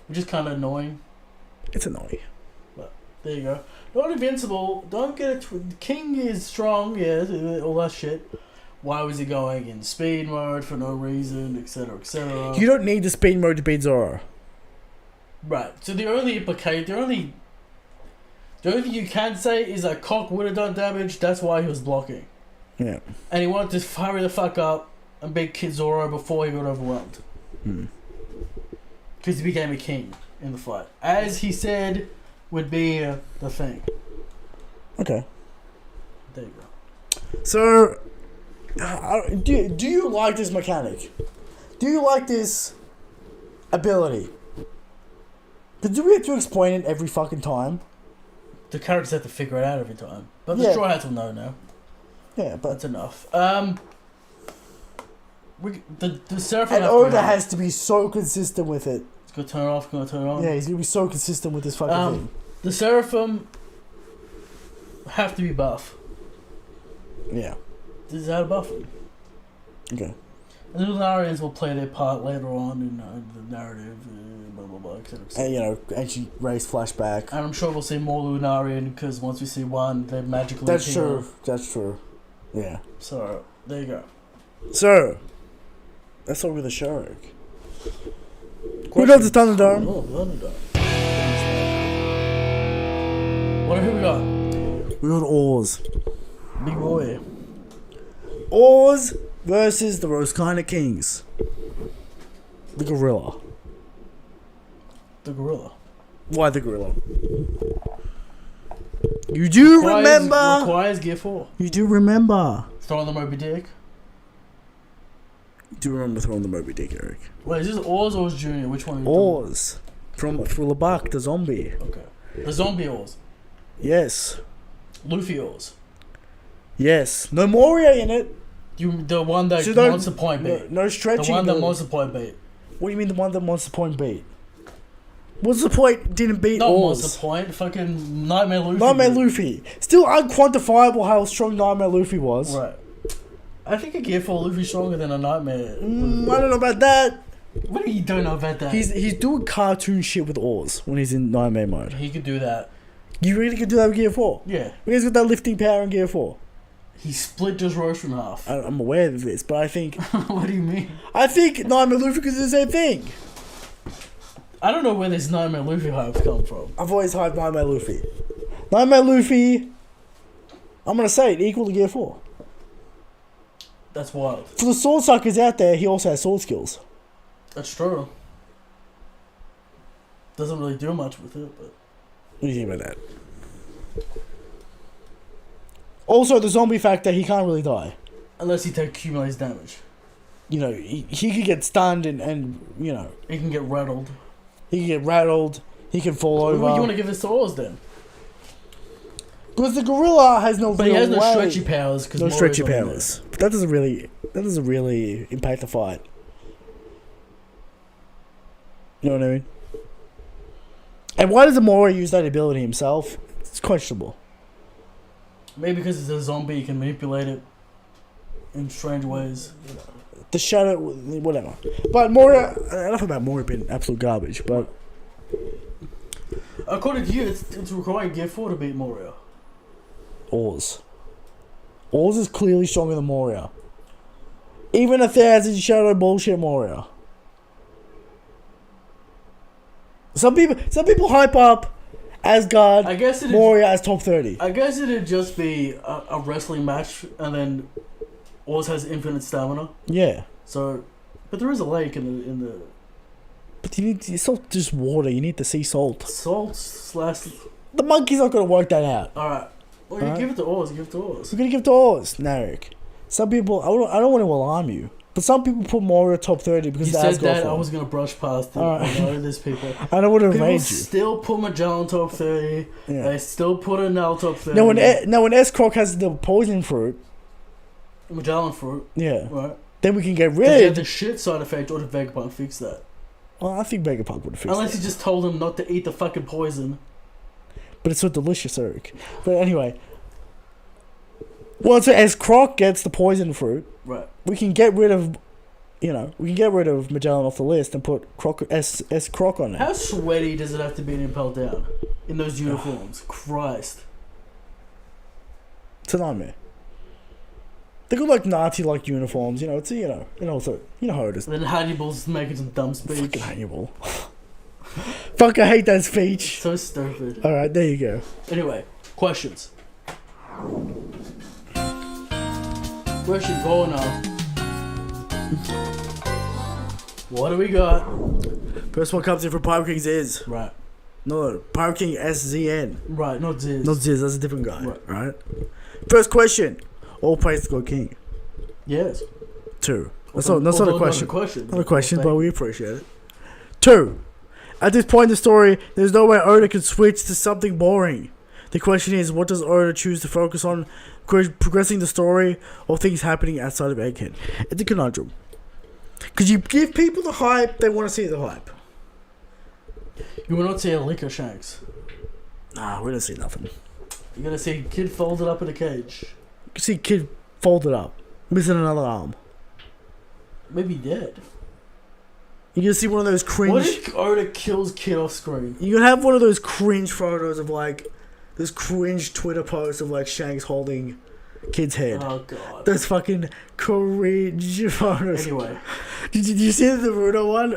Which is kind of annoying. It's annoying. But, there you go. Not invincible. Don't get it... King is strong, yeah, all that shit. Why was he going in speed mode for no reason, etc., etc.? You don't need the speed mode to beat Zoro. Right. So the only thing you can say is that Cock would have done damage, that's why he was blocking. Yeah. And he wanted to hurry the fuck up and beat Kid Zoro before he got overwhelmed. Because he became a king in the fight. As he said would be the thing. Okay. There you go. So, do you like this mechanic? Do you like this ability? But do we have to explain it every fucking time? The characters have to figure it out every time. But the Straw Hats will know now. Yeah, but... That's enough. The Seraphim... And Oda has to be so consistent with it. It's gonna turn off, gonna turn on. Yeah, he's gonna be so consistent with this fucking thing. The Seraphim have to be buff. Yeah. This is how to buff them. Okay. And the Lunarians will play their part later on in the narrative, blah blah blah, etc. And you know, ancient race flashback. And I'm sure we'll see more Lunarian because once we see one, they magically. That's true. That's true. Yeah. So there you go. So that's all with the show. Who does the Thunderdome? Oh, Thunderdome. Who we got? We got Oars. Big boy. Oars versus the Roskina Kings. The gorilla. The gorilla. Why the gorilla? You do remember. Requires Gear 4. You do remember. Throwing the Moby Dick. You do remember throwing the Moby Dick, Eric? Wait, is this Oars or Junior? Which one? Oars. From Labak, the zombie. Okay. The zombie Oars. Yes. Luffy Oars. Yes. No Moria in it. The one that Monster Point beat. No stretching. The one that Monster Point beat. What do you mean the one that Monster Point beat? Monster Point didn't beat Not Oars. Monster Point, fucking Nightmare Luffy. Nightmare Luffy. Still unquantifiable how strong Nightmare Luffy was. Right. I think a Gear 4 Luffy's stronger than a Nightmare. I don't know about that. What do you don't know about that? He's doing cartoon shit with oars when he's in Nightmare mode. He could do that. You really could do that with Gear 4? Yeah. He's got that lifting power in Gear 4. He split his roast in half. I'm aware of this, but I think... What do you mean? I think Nightmare Luffy could do the same thing. I don't know where this Nightmare Luffy hype's come from. I've always hyped Nightmare Luffy. Nightmare Luffy, I'm going to say it, equal to Gear 4. That's wild. For the sword suckers out there, he also has sword skills. That's true. Doesn't really do much with it, but... What do you think about that? Also, the zombie factor, he can't really die. Unless he accumulates damage. You know, he could get stunned and, you know... He can get rattled. He can get rattled. He can fall over. What do you want to give this to Oz then? Because the gorilla has no But real he has no way. stretchy powers. No stretchy powers. But that doesn't really impact the fight. You know what I mean? And why does Amora use that ability himself? It's questionable. Maybe because it's a zombie, he can manipulate it in strange ways. The shadow, whatever. But Moria, enough about Moria being absolute garbage, but... According to you, it's requiring Gear 4 to beat Moria. Oz is clearly stronger than Moria. Even 1,000 shadow bullshit Moria. Some people hype up Asgard, Moria as top 30. I guess it'd just be a wrestling match, and then Oz has infinite stamina. Yeah. So, but there is a lake in the. But it's not just water. You need the sea salt. The monkey's not gonna work that out. All right. Well, you give it to Oz. Give it to Oz. We're gonna give it to Oz, Narek. Some people, I don't want to alarm you, but some people put Moria top 30 because you the said Asgard that. form. I was gonna brush past it. Right. I know there's people. I don't want to People rage you. still put Magellan top 30. Yeah. They still put a Nell top 30. Now when S-Croc has the poison fruit, Magellan fruit. yeah, Right. then we can get Did he have rid. the shit side effect, or did Vegapunk fix that? Well, I think Vegapunk would have fixed Unless it. he just told him not to eat the fucking poison. But it's so delicious, Eric. But anyway, once S-Croc gets the poison fruit, Right. we can get rid of, Magellan off the list and put S-Croc on it. How sweaty does it have to be to impel down in those uniforms? Christ. It's a nightmare. They got like Nazi-like uniforms, it's so how it is. And then Hannibal's making some dumb speech. Fucking Hannibal. Fuck, I hate that speech. So stupid. Alright, there you go. Anyway, questions. Question going on. What do we got? First one comes in from Pirate King's is. Right. No, Pirate King SZN. Right, not Ziz. Not Ziz, that's a different guy. Right. First question. All praise to God King. Yes. 2. That's not a question. Not a question, but we appreciate it. 2. At this point in the story, there's no way Oda can switch to something boring. The question is, what does Oda choose to focus on? Progressing the story or things happening outside of Egghead? It's a conundrum. Because you give people the hype, they want to see the hype. You will not see a liquor Shanks. Nah, we don't see nothing. You're going to see a kid folded up in a cage. You see kid folded up, missing another arm. Maybe dead. You're gonna see one of those cringe. What if Oda kills kid off screen? You're gonna have one of those cringe photos of like this cringe Twitter post of like Shanks holding kid's head. Oh god. Those fucking cringe photos. Anyway, did you see the Naruto one?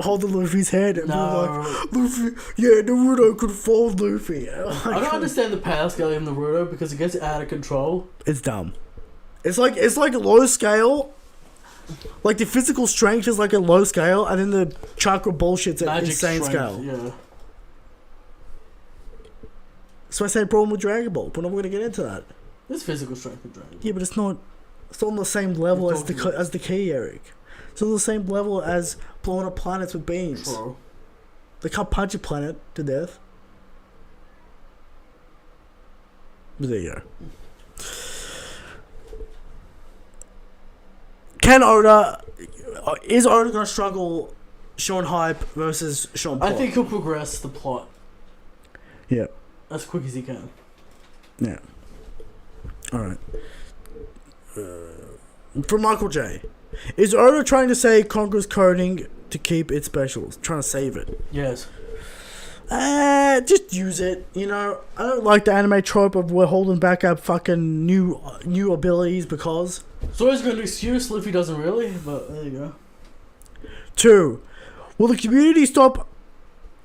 Holding Luffy's head and no. like, Luffy, yeah, Naruto could fold Luffy. Like, I don't understand the power scale of Naruto because it gets out of control. It's dumb. It's like low scale. Like the physical strength is like a low scale, and then the chakra bullshit's at insane scale. Yeah. So I say problem with Dragon Ball, but I'm not going to get into that. There's physical strength in Dragon Ball. Yeah, but it's not on the same level as the key, Eric. It's on the same level as blowing up planets with beams. True. They can't punch a planet to death. But there you go. Is Oda going to struggle showing hype versus showing plot? I think he'll progress the plot. Yeah. As quick as he can. Yeah. Alright. From Michael J. Is Oda trying to say Conqueror's coding to keep it special? Trying to save it? Yes. Just use it. You know, I don't like the anime trope of we're holding back our fucking new abilities because. It's always got an excuse. Luffy doesn't really, but there you go. 2. Will the community stop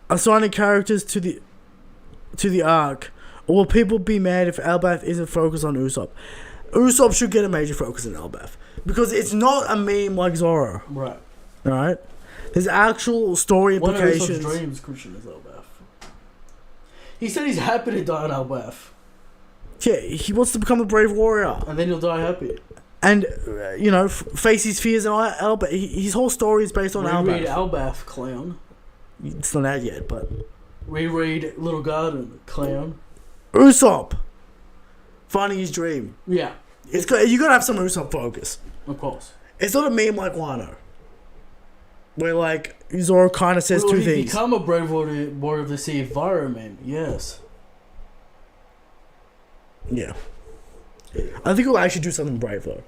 assigning characters to the arc, or will people be mad if Elbaf isn't focused on Usopp? Usopp should get a major focus in Elbaf because it's not a meme like Zoro. Right. Right. There's actual story implications. One of Usopp's dreams, Christian, is Elbaf. He said he's happy to die on Elbaf. Yeah, he wants to become a brave warrior. And then he'll die happy. And, face his fears and all that. Elbaf. His whole story is based on Elbaf. Reread Elbaf, clown. It's not out yet, but... Reread Little Garden, clown. Usopp! Finding his dream. Yeah. You gotta have some Usopp focus. Of course. It's not a meme like Wano. Where, like, Zoro kind of says two things. Will he become a brave warrior of the sea environment? Yes. Yeah. I think we'll actually do something brave, though.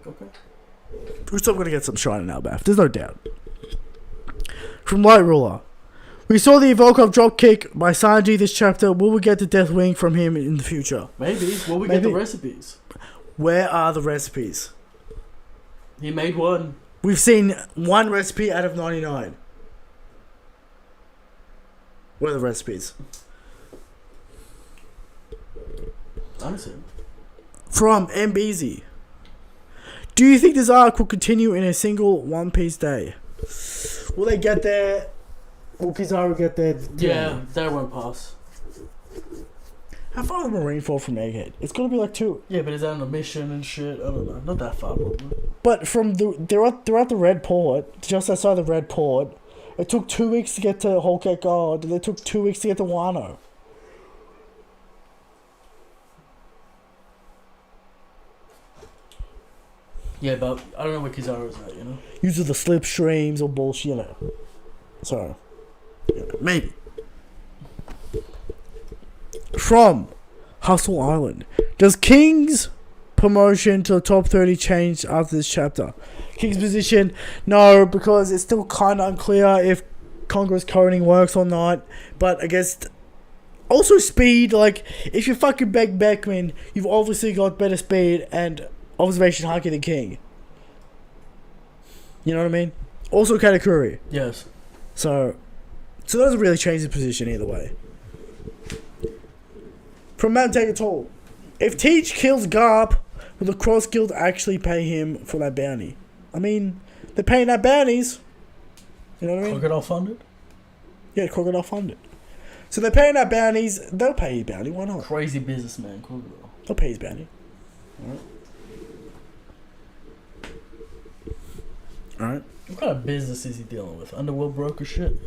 Okay. Usopp gonna get some shine in Elbaf. There's no doubt. From Light Ruler. We saw the Volkov drop kick by Sanji this chapter. Will we get the Death Wing from him in the future? Maybe. Will we get the recipes? Where are the recipes? He made one. We've seen one recipe out of 99. Where are the recipes? I don't see him. From MBZ. Do you think this arc will continue in a single One Piece day? Will they get there? Will Kizaru get there? Yeah, that won't pass. How far is Marineford from Egghead? It's gonna be like 2. Yeah, but is that on a mission and shit? I don't know. Not that far, probably. But from they're at the Red Port, just outside the Red Port. It took 2 weeks to get to Whole Cake God, and it took 2 weeks to get to Wano. Yeah, but I don't know where Kizaru's at, you know? Use of the slipstreams or bullshit, you know. So, maybe. From Hustle Island. Does King's promotion to the top 30 change after this chapter? King's position? No, because it's still kind of unclear if Conqueror's coding works or not. But I guess... Also speed, like, if you fucking beg Beckman, you've obviously got better speed and observation haki than King. You know what I mean? Also Katakuri. Yes. So it doesn't really change his position either way. From Mount Take It All. If Teach kills Garp, will the Cross Guild actually pay him for that bounty? I mean, they're paying that bounties. You know what I mean? Crocodile funded? Yeah, Crocodile funded. So they're paying that bounties. They'll pay his bounty. Why not? Crazy businessman, Crocodile. They'll pay his bounty. Alright. What kind of business is he dealing with? Underworld broker shit?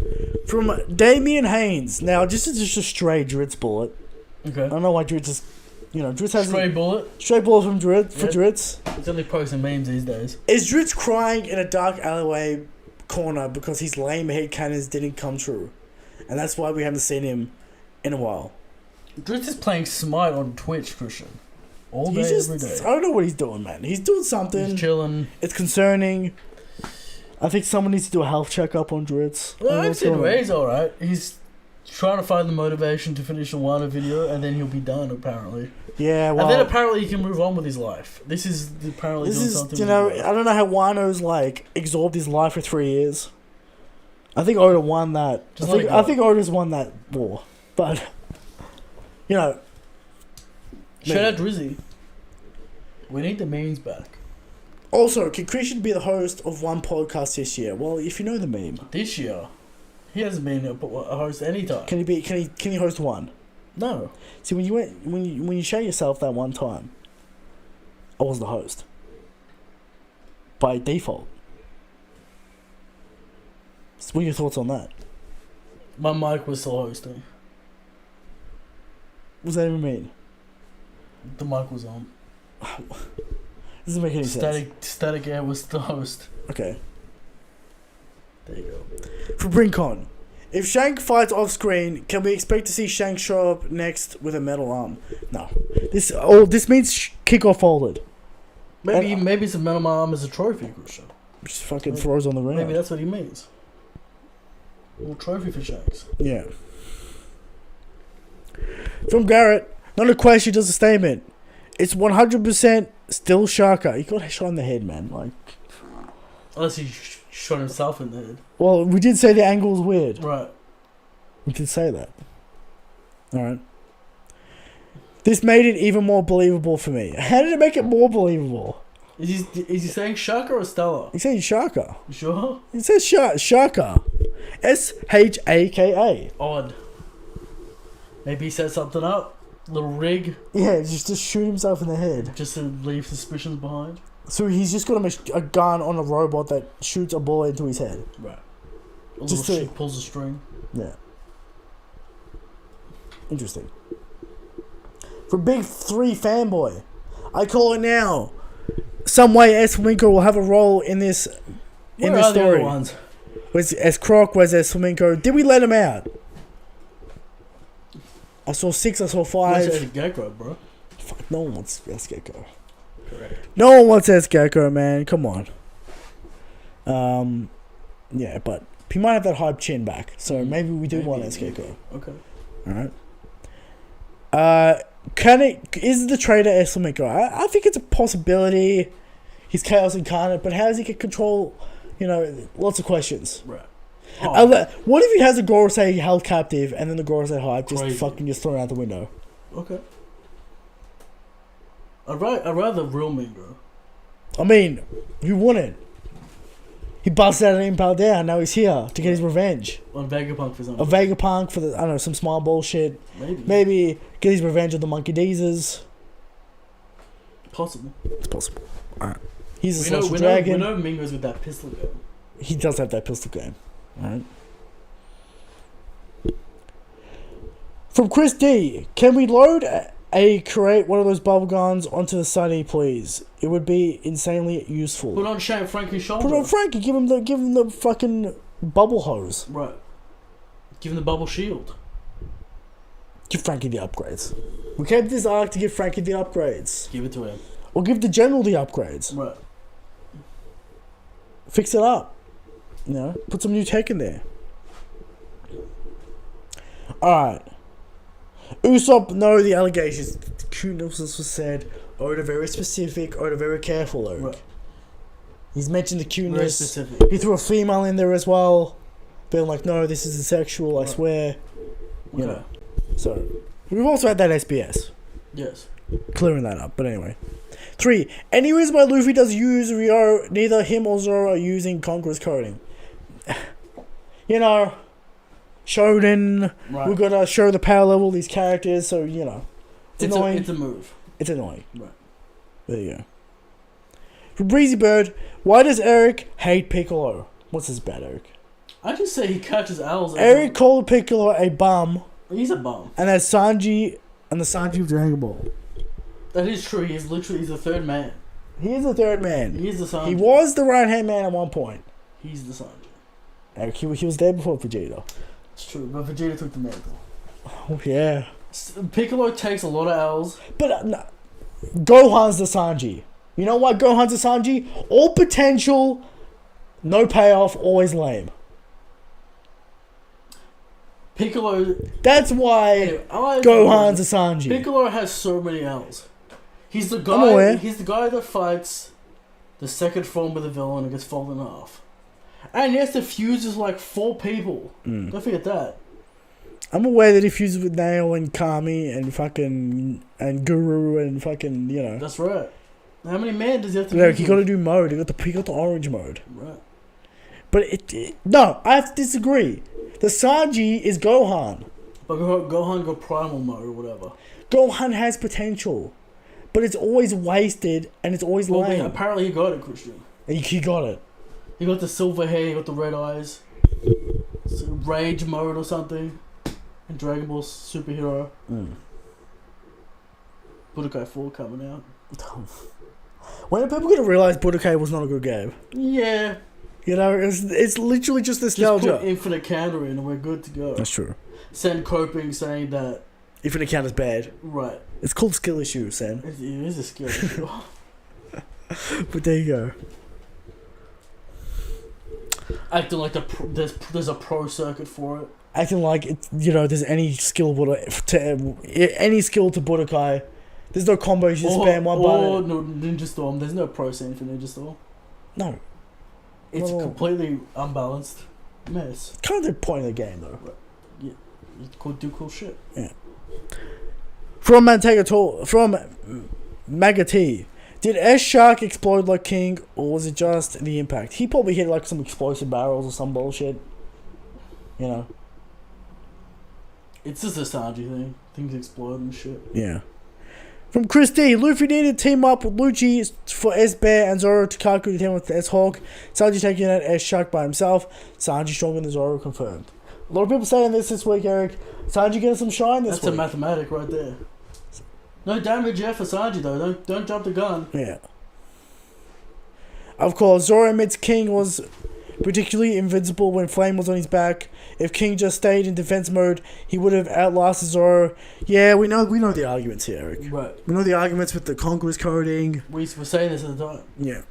From Damian Haynes. Now, this is just a stray Dritz bullet. Okay. I don't know why Dritz is... Dritz has... Stray bullet? Stray bullet from Dritz, for Dritz. It's only posting memes these days. Is Dritz crying in a dark alleyway corner because his lame headcanons didn't come true? And that's why we haven't seen him in a while. Dritz is playing Smite on Twitch, Christian. All day, every day. I don't know what he's doing, man. He's doing something. He's chilling. It's concerning. I think someone needs to do a health checkup on Dritz. Well, I've seen Ray's alright. He's trying to find the motivation to finish a Wano video, and then he'll be done, apparently. Yeah, well... And then apparently he can move on with his life. This is apparently doing something... I don't know how Wano's, absorbed his life for 3 years. I think Oda won that. I think Oda's won that war. But, Shout out Drizzy. We need the memes back. Also, can Christian be the host of one podcast this year? Well, if you know the meme. This year? He hasn't been a host anytime. Can he host one? No. See, when you show yourself that one time, I was the host. By default. So what are your thoughts on that? My mic was still hosting. What does that even mean? The mic was on. Doesn't make any sense. Static Air was the host. Okay. There you go. For Brincon, if Shank fights off screen, can we expect to see Shank show up next with a metal arm? No. This means kickoff folded. Maybe it's a medal my arm as a trophy, Christian. Just fucking throws on the ground. Maybe that's what he means. A little trophy for Shanks. Yeah. From Garrett, not a question, just a statement. It's 100% still Shaka. He got shot in the head, man. Like, unless he shot himself in the head. Well, we did say the angle was weird. Right. We did say that. Alright. This made it even more believable for me. How did it make it more believable? Is he saying Shaka or Stella? He's saying Shaka. You sure? He says Shaka. Shaka. Odd. Maybe he set something up. Little rig. Yeah, just to shoot himself in the head. Just to leave suspicions behind. So he's just got a gun on a robot that shoots a bullet into his head. Right. Just pulls a string. Yeah. Interesting. For Big 3 fanboy, I call it now. Some way S. Flamenco will have a role in this Where are story. The other ones? Where's S. Croc? Where's S. Flamenco? Did we let him out? I saw 6, I saw 5. Where's Gecko, bro? Fuck, no one wants S. Gecko. Correct. No one wants S. Gecko, man. Come on. Yeah, but he might have that hype chin back, so maybe we do want S. Gecko. Okay. Alright. Is the traitor S. Flamenco? I think it's a possibility. He's Chaos incarnate, but how does he get control? Lots of questions. Right. What if he has a Gorosei held captive and then the Gorosei hype just fucking just thrown out the window? Okay. I'd rather real Mingo. I mean, who wouldn't? He busted out an Impel down, now he's here to get his revenge. On Vegapunk for something. A Vegapunk for some small bullshit. Maybe get his revenge on the Monkey Deezers. Possible. It's possible. Alright. He's a social dragon. We know Mingo's with that pistol gun. He does have that pistol game. Alright. From Chris D, can we load create one of those bubble guns onto the Sunny, please? It would be insanely useful. Put on Frankie's shoulder. Put on Frankie. Give him the fucking bubble hose. Right. Give him the bubble shield. Give Frankie the upgrades. We came to this arc to give Frankie the upgrades. Give it to him. Or give the general the upgrades. Right. Fix it up. Put some new tech in there. Alright. Usopp, no, the allegations. Kunos was said. Oda very specific. Oda very careful. Right. He's mentioned the cuteness. Very specific. He threw a female in there as well. Being like, no, this isn't sexual, I swear. Okay. So, we've also had that SBS. Yes. Clearing that up, but anyway. 3. Any reason why Luffy does use Ryo, neither him or Zoro are using Conqueror's coding. Shonen, right. We've got to show the power level of these characters, so, It's annoying. It's a move. It's annoying. Right. There you go. For Breezy Bird, why does Eric hate Piccolo? What's this about Eric? I just say he catches owls. Eric called Piccolo a bum. He's a bum. And that's Sanji and the Sanji of Dragon Ball. That is true. He's the third man. He is the third man. He is the Sanji. He was the right-hand man at one point. He's the Sanji. Eric, he was there before Vegeta. It's true, but Vegeta took the mantle. Oh, yeah. Piccolo takes a lot of L's. But no, Gohan's the Sanji. You know why Gohan's the Sanji? All potential, no payoff, always lame. Piccolo... That's why Gohan's a Sanji. Piccolo has so many L's. He's the guy. He's the guy that fights the second form of the villain and gets fallen off. And he has to fuse with like 4 people. Don't forget that. I'm aware that he fuses with Nail and Kami and fucking and Guru and fucking That's right. How many men does he have to? Like, he got to do mode. He got the orange mode. Right. But no, I have to disagree. The Sanji is Gohan. But Gohan got primal mode or whatever. Gohan has potential, but it's always wasted and it's always lame. Apparently he got it, Christian. He got it. He got the silver hair, he got the red eyes. Rage mode or something. In Dragon Ball Superhero. Budokai 4 coming out. When are people going to realise Budokai was not a good game? Yeah. It's literally just nostalgia. Just put Infinite Counter in and we're good to go. That's true. Sen coping saying that Infinite Counter's bad. Right. It's called skill issue, Sen. It is a skill issue. But there you go. Acting like there's a pro circuit for it. Acting like it's, there's any skill any skill to Budokai. There's no combos, you spam one button. No, Ninja Storm. There's no pro scene for Ninja Storm. No. It's completely unbalanced mess. Kind of the point of the game, though. Yeah, you could do cool shit. Yeah. From Magati, did S Shark explode like King, or was it just the impact? He probably hit like some explosive barrels or some bullshit. It's just a Sanji thing. Things explode and shit. Yeah. From Chris D, Luffy needed to team up with Lucci for S-Bear and Zoro Kaku to team with S-Hawk. Sanji taking out S-Shark by himself. Sanji stronger than Zoro, confirmed. A lot of people saying this week, Eric. Sanji getting some shine this week. That's a mathematic right there. No damage yet for Sanji, though. Don't jump the gun. Yeah. Of course, Zoro admits King was particularly invincible when Flame was on his back. If King just stayed in defense mode, he would have outlasted Zoro. Yeah, we know the arguments here, Eric. Right. We know the arguments with the Conqueror's coding. We were saying this at the time. Yeah.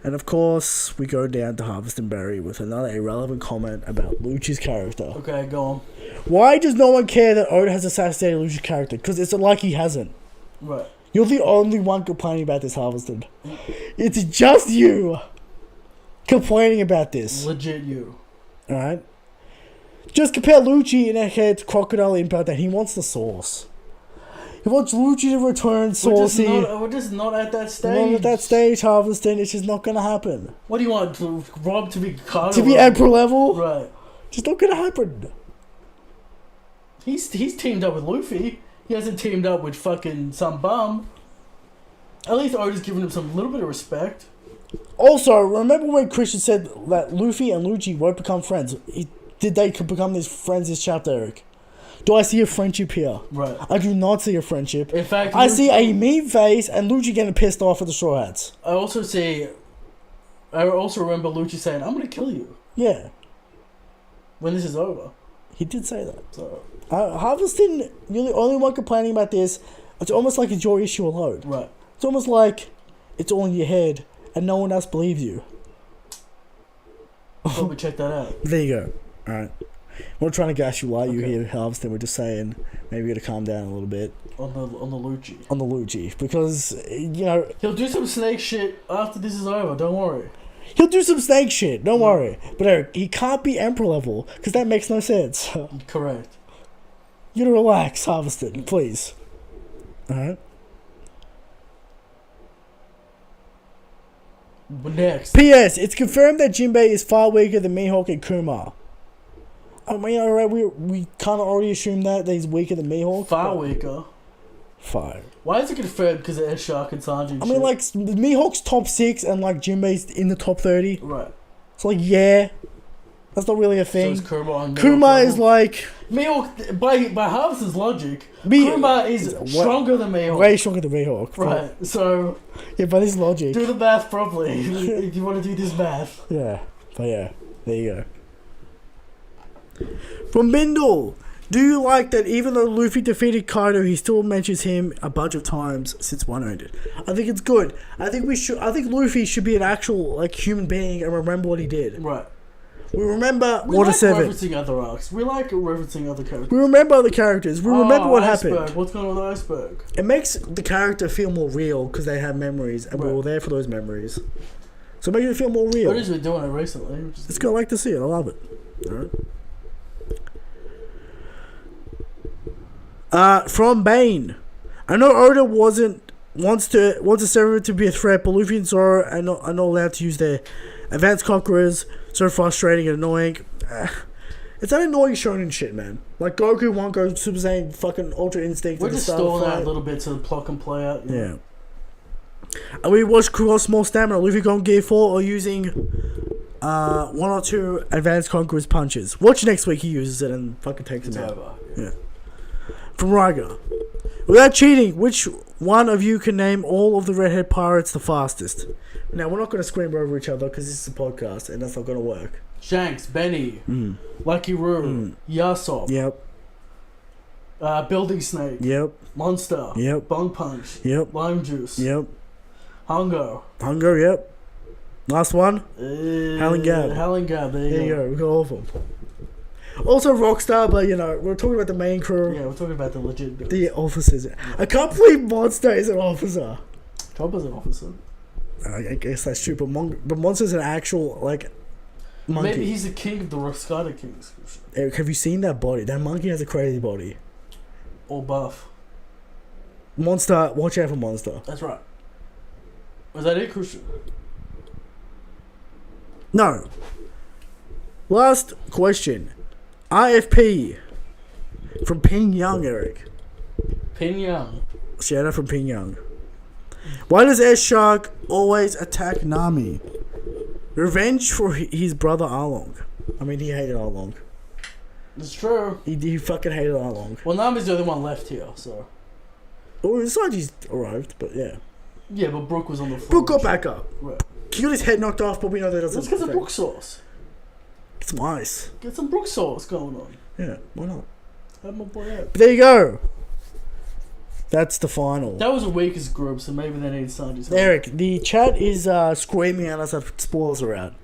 And of course, we go down to Harvest and Berry with another irrelevant comment about Lucci's character. Okay, go on. Why does no one care that Oda has assassinated Lucci's character? Because it's like he hasn't. Right. You're the only one complaining about this, Harvested. It's just you complaining about this. Legit you. Alright? Just compare Lucci in a head to Crocodile Impact and he wants the sauce. He wants Lucci to return saucy. We're just not at that stage. Not at that stage, Harvesting. It's just not going to happen. What do you want? Rob to be Kaido? To be Emperor level? Right. Just not going to happen. He's teamed up with Luffy. He hasn't teamed up with fucking some bum. At least Oda's giving him some little bit of respect. Also, remember when Christian said that Luffy and Lucci won't become friends? Did they become these friends this chapter, Eric? Do I see a friendship here? Right. I do not see a friendship. In fact, I see a mean face and Lucci getting pissed off at the Straw Hats. I also remember Lucci saying, "I'm gonna kill you." Yeah. When this is over. He did say that. So. Harvesting, you're the only one complaining about this. It's almost like it's your issue alone. Right. It's almost like it's all in your head and no one else believes you. Probably check that out. There you go. Alright. We're not trying to gas you while you hear Harvesting. We're just saying maybe you gotta calm down a little bit. On the Lucci. On the Lucci. Because, he'll do some snake shit after this is over, don't worry. He'll do some snake shit, don't worry. But Eric, he can't be Emperor level, because that makes no sense. Correct. You gotta relax, Harvesting, please. Alright? Next. P.S. It's confirmed that Jinbei is far weaker than Mihawk and Kuma. I mean, alright, we kind of already assumed that he's weaker than Mihawk. Far weaker. Far. Why is it confirmed because of S-Shark and Sanji and I mean, like, Mihawk's top 6 and, like, Jinbei's in the top 30. Right. So, like, yeah. That's not really a thing. So is Kuma and Kuma is, like... Mihawk, by Harvest's logic, Kuma is stronger than Mihawk. Way stronger than Mihawk. Right, so... Yeah, by this logic. Do the math properly if you want to do this math. Yeah, but yeah, there you go. From Bindle, do you like that even though Luffy defeated Kaido, he still mentions him a bunch of times since 100? I think it's good. I think Luffy should be an actual, like, human being and remember what he did. Right. We remember we Water like 7. referencing other arcs. We like referencing other characters. We remember other characters. We remember what Iceberg. happened. What's going on with Iceberg? It makes the character feel more real because they have memories and we're all there for those memories. So it makes it feel more real. What is we doing it recently? It's good. I like to see it. I love it. Alright. From Bane. I know Oda wants Seven to be a threat, but Luffy and Zoro are not allowed to use their advanced conquerors. So frustrating and annoying. It's that annoying shonen shit, man. Like Goku won't go Super Saiyan fucking Ultra Instinct. We're just stalling out a little bit so the plot can play out. Yeah. And we watch Cross more stamina. Luffy going Gear 4 or using 1 or 2 advanced conquerors punches. Watch next week he uses it and fucking takes him out. Yeah. From Riga. Without cheating, which one of you can name all of the redhead pirates the fastest? Now, we're not going to scream over each other because this is a podcast and that's not going to work. Shanks, Benny, Lucky Roo, Yasop. Yep. Building Snake. Yep. Monster. Yep. Bong Punch. Yep. Lime Juice. Yep. Hunger. Hunger, yep. Last one. Hal and Gab. Hal and Gab, there There you you go. go. We got all of them. Also Rockstar, but we're talking about the main crew. Yeah, we're talking about the legit dudes. The officers. I can't believe Monster is an officer. Chopper's an officer. I guess that's true, but Monster's an actual, like, monkey. Maybe he's the king of the Rockstar Kings. Eric, have you seen that body? That monkey has a crazy body. Or buff. Monster, watch out for Monster. That's right. Was that it, Christian? No. Last question. IFP from Ping Yang, Eric. Pin Young. Shout out from Ping Yang. Why does Air Shark always attack Nami? Revenge for his brother Arlong. I mean, he hated Arlong. It's true. He fucking hated Arlong. Well, Nami's the only one left here, so. Oh, Sanji's arrived, but yeah. Yeah, but Brooke was on the floor. Brooke got back up. Right. He got his head knocked off, but we know that doesn't. Let's get some affect- Brooke sauce. Get some ice. Get some Brooke sauce going on. Yeah, why not? Have my boy out. But there you go. That's the final. That was the weakest group, so maybe they need Sanji's help. Eric, the chat is screaming at us that spoilers are out.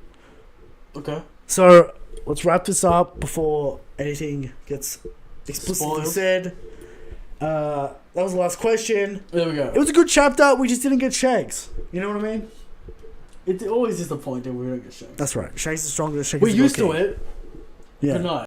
Okay. So let's wrap this up before anything gets explicitly Spoiled. said. That was the last question. There we go. It was a good chapter. We just didn't get Shanks. You know what I mean? It's always disappointing we don't get shown. That's right. Shanks is stronger than Shanks. We're is used okay. to it. Yeah. Good night.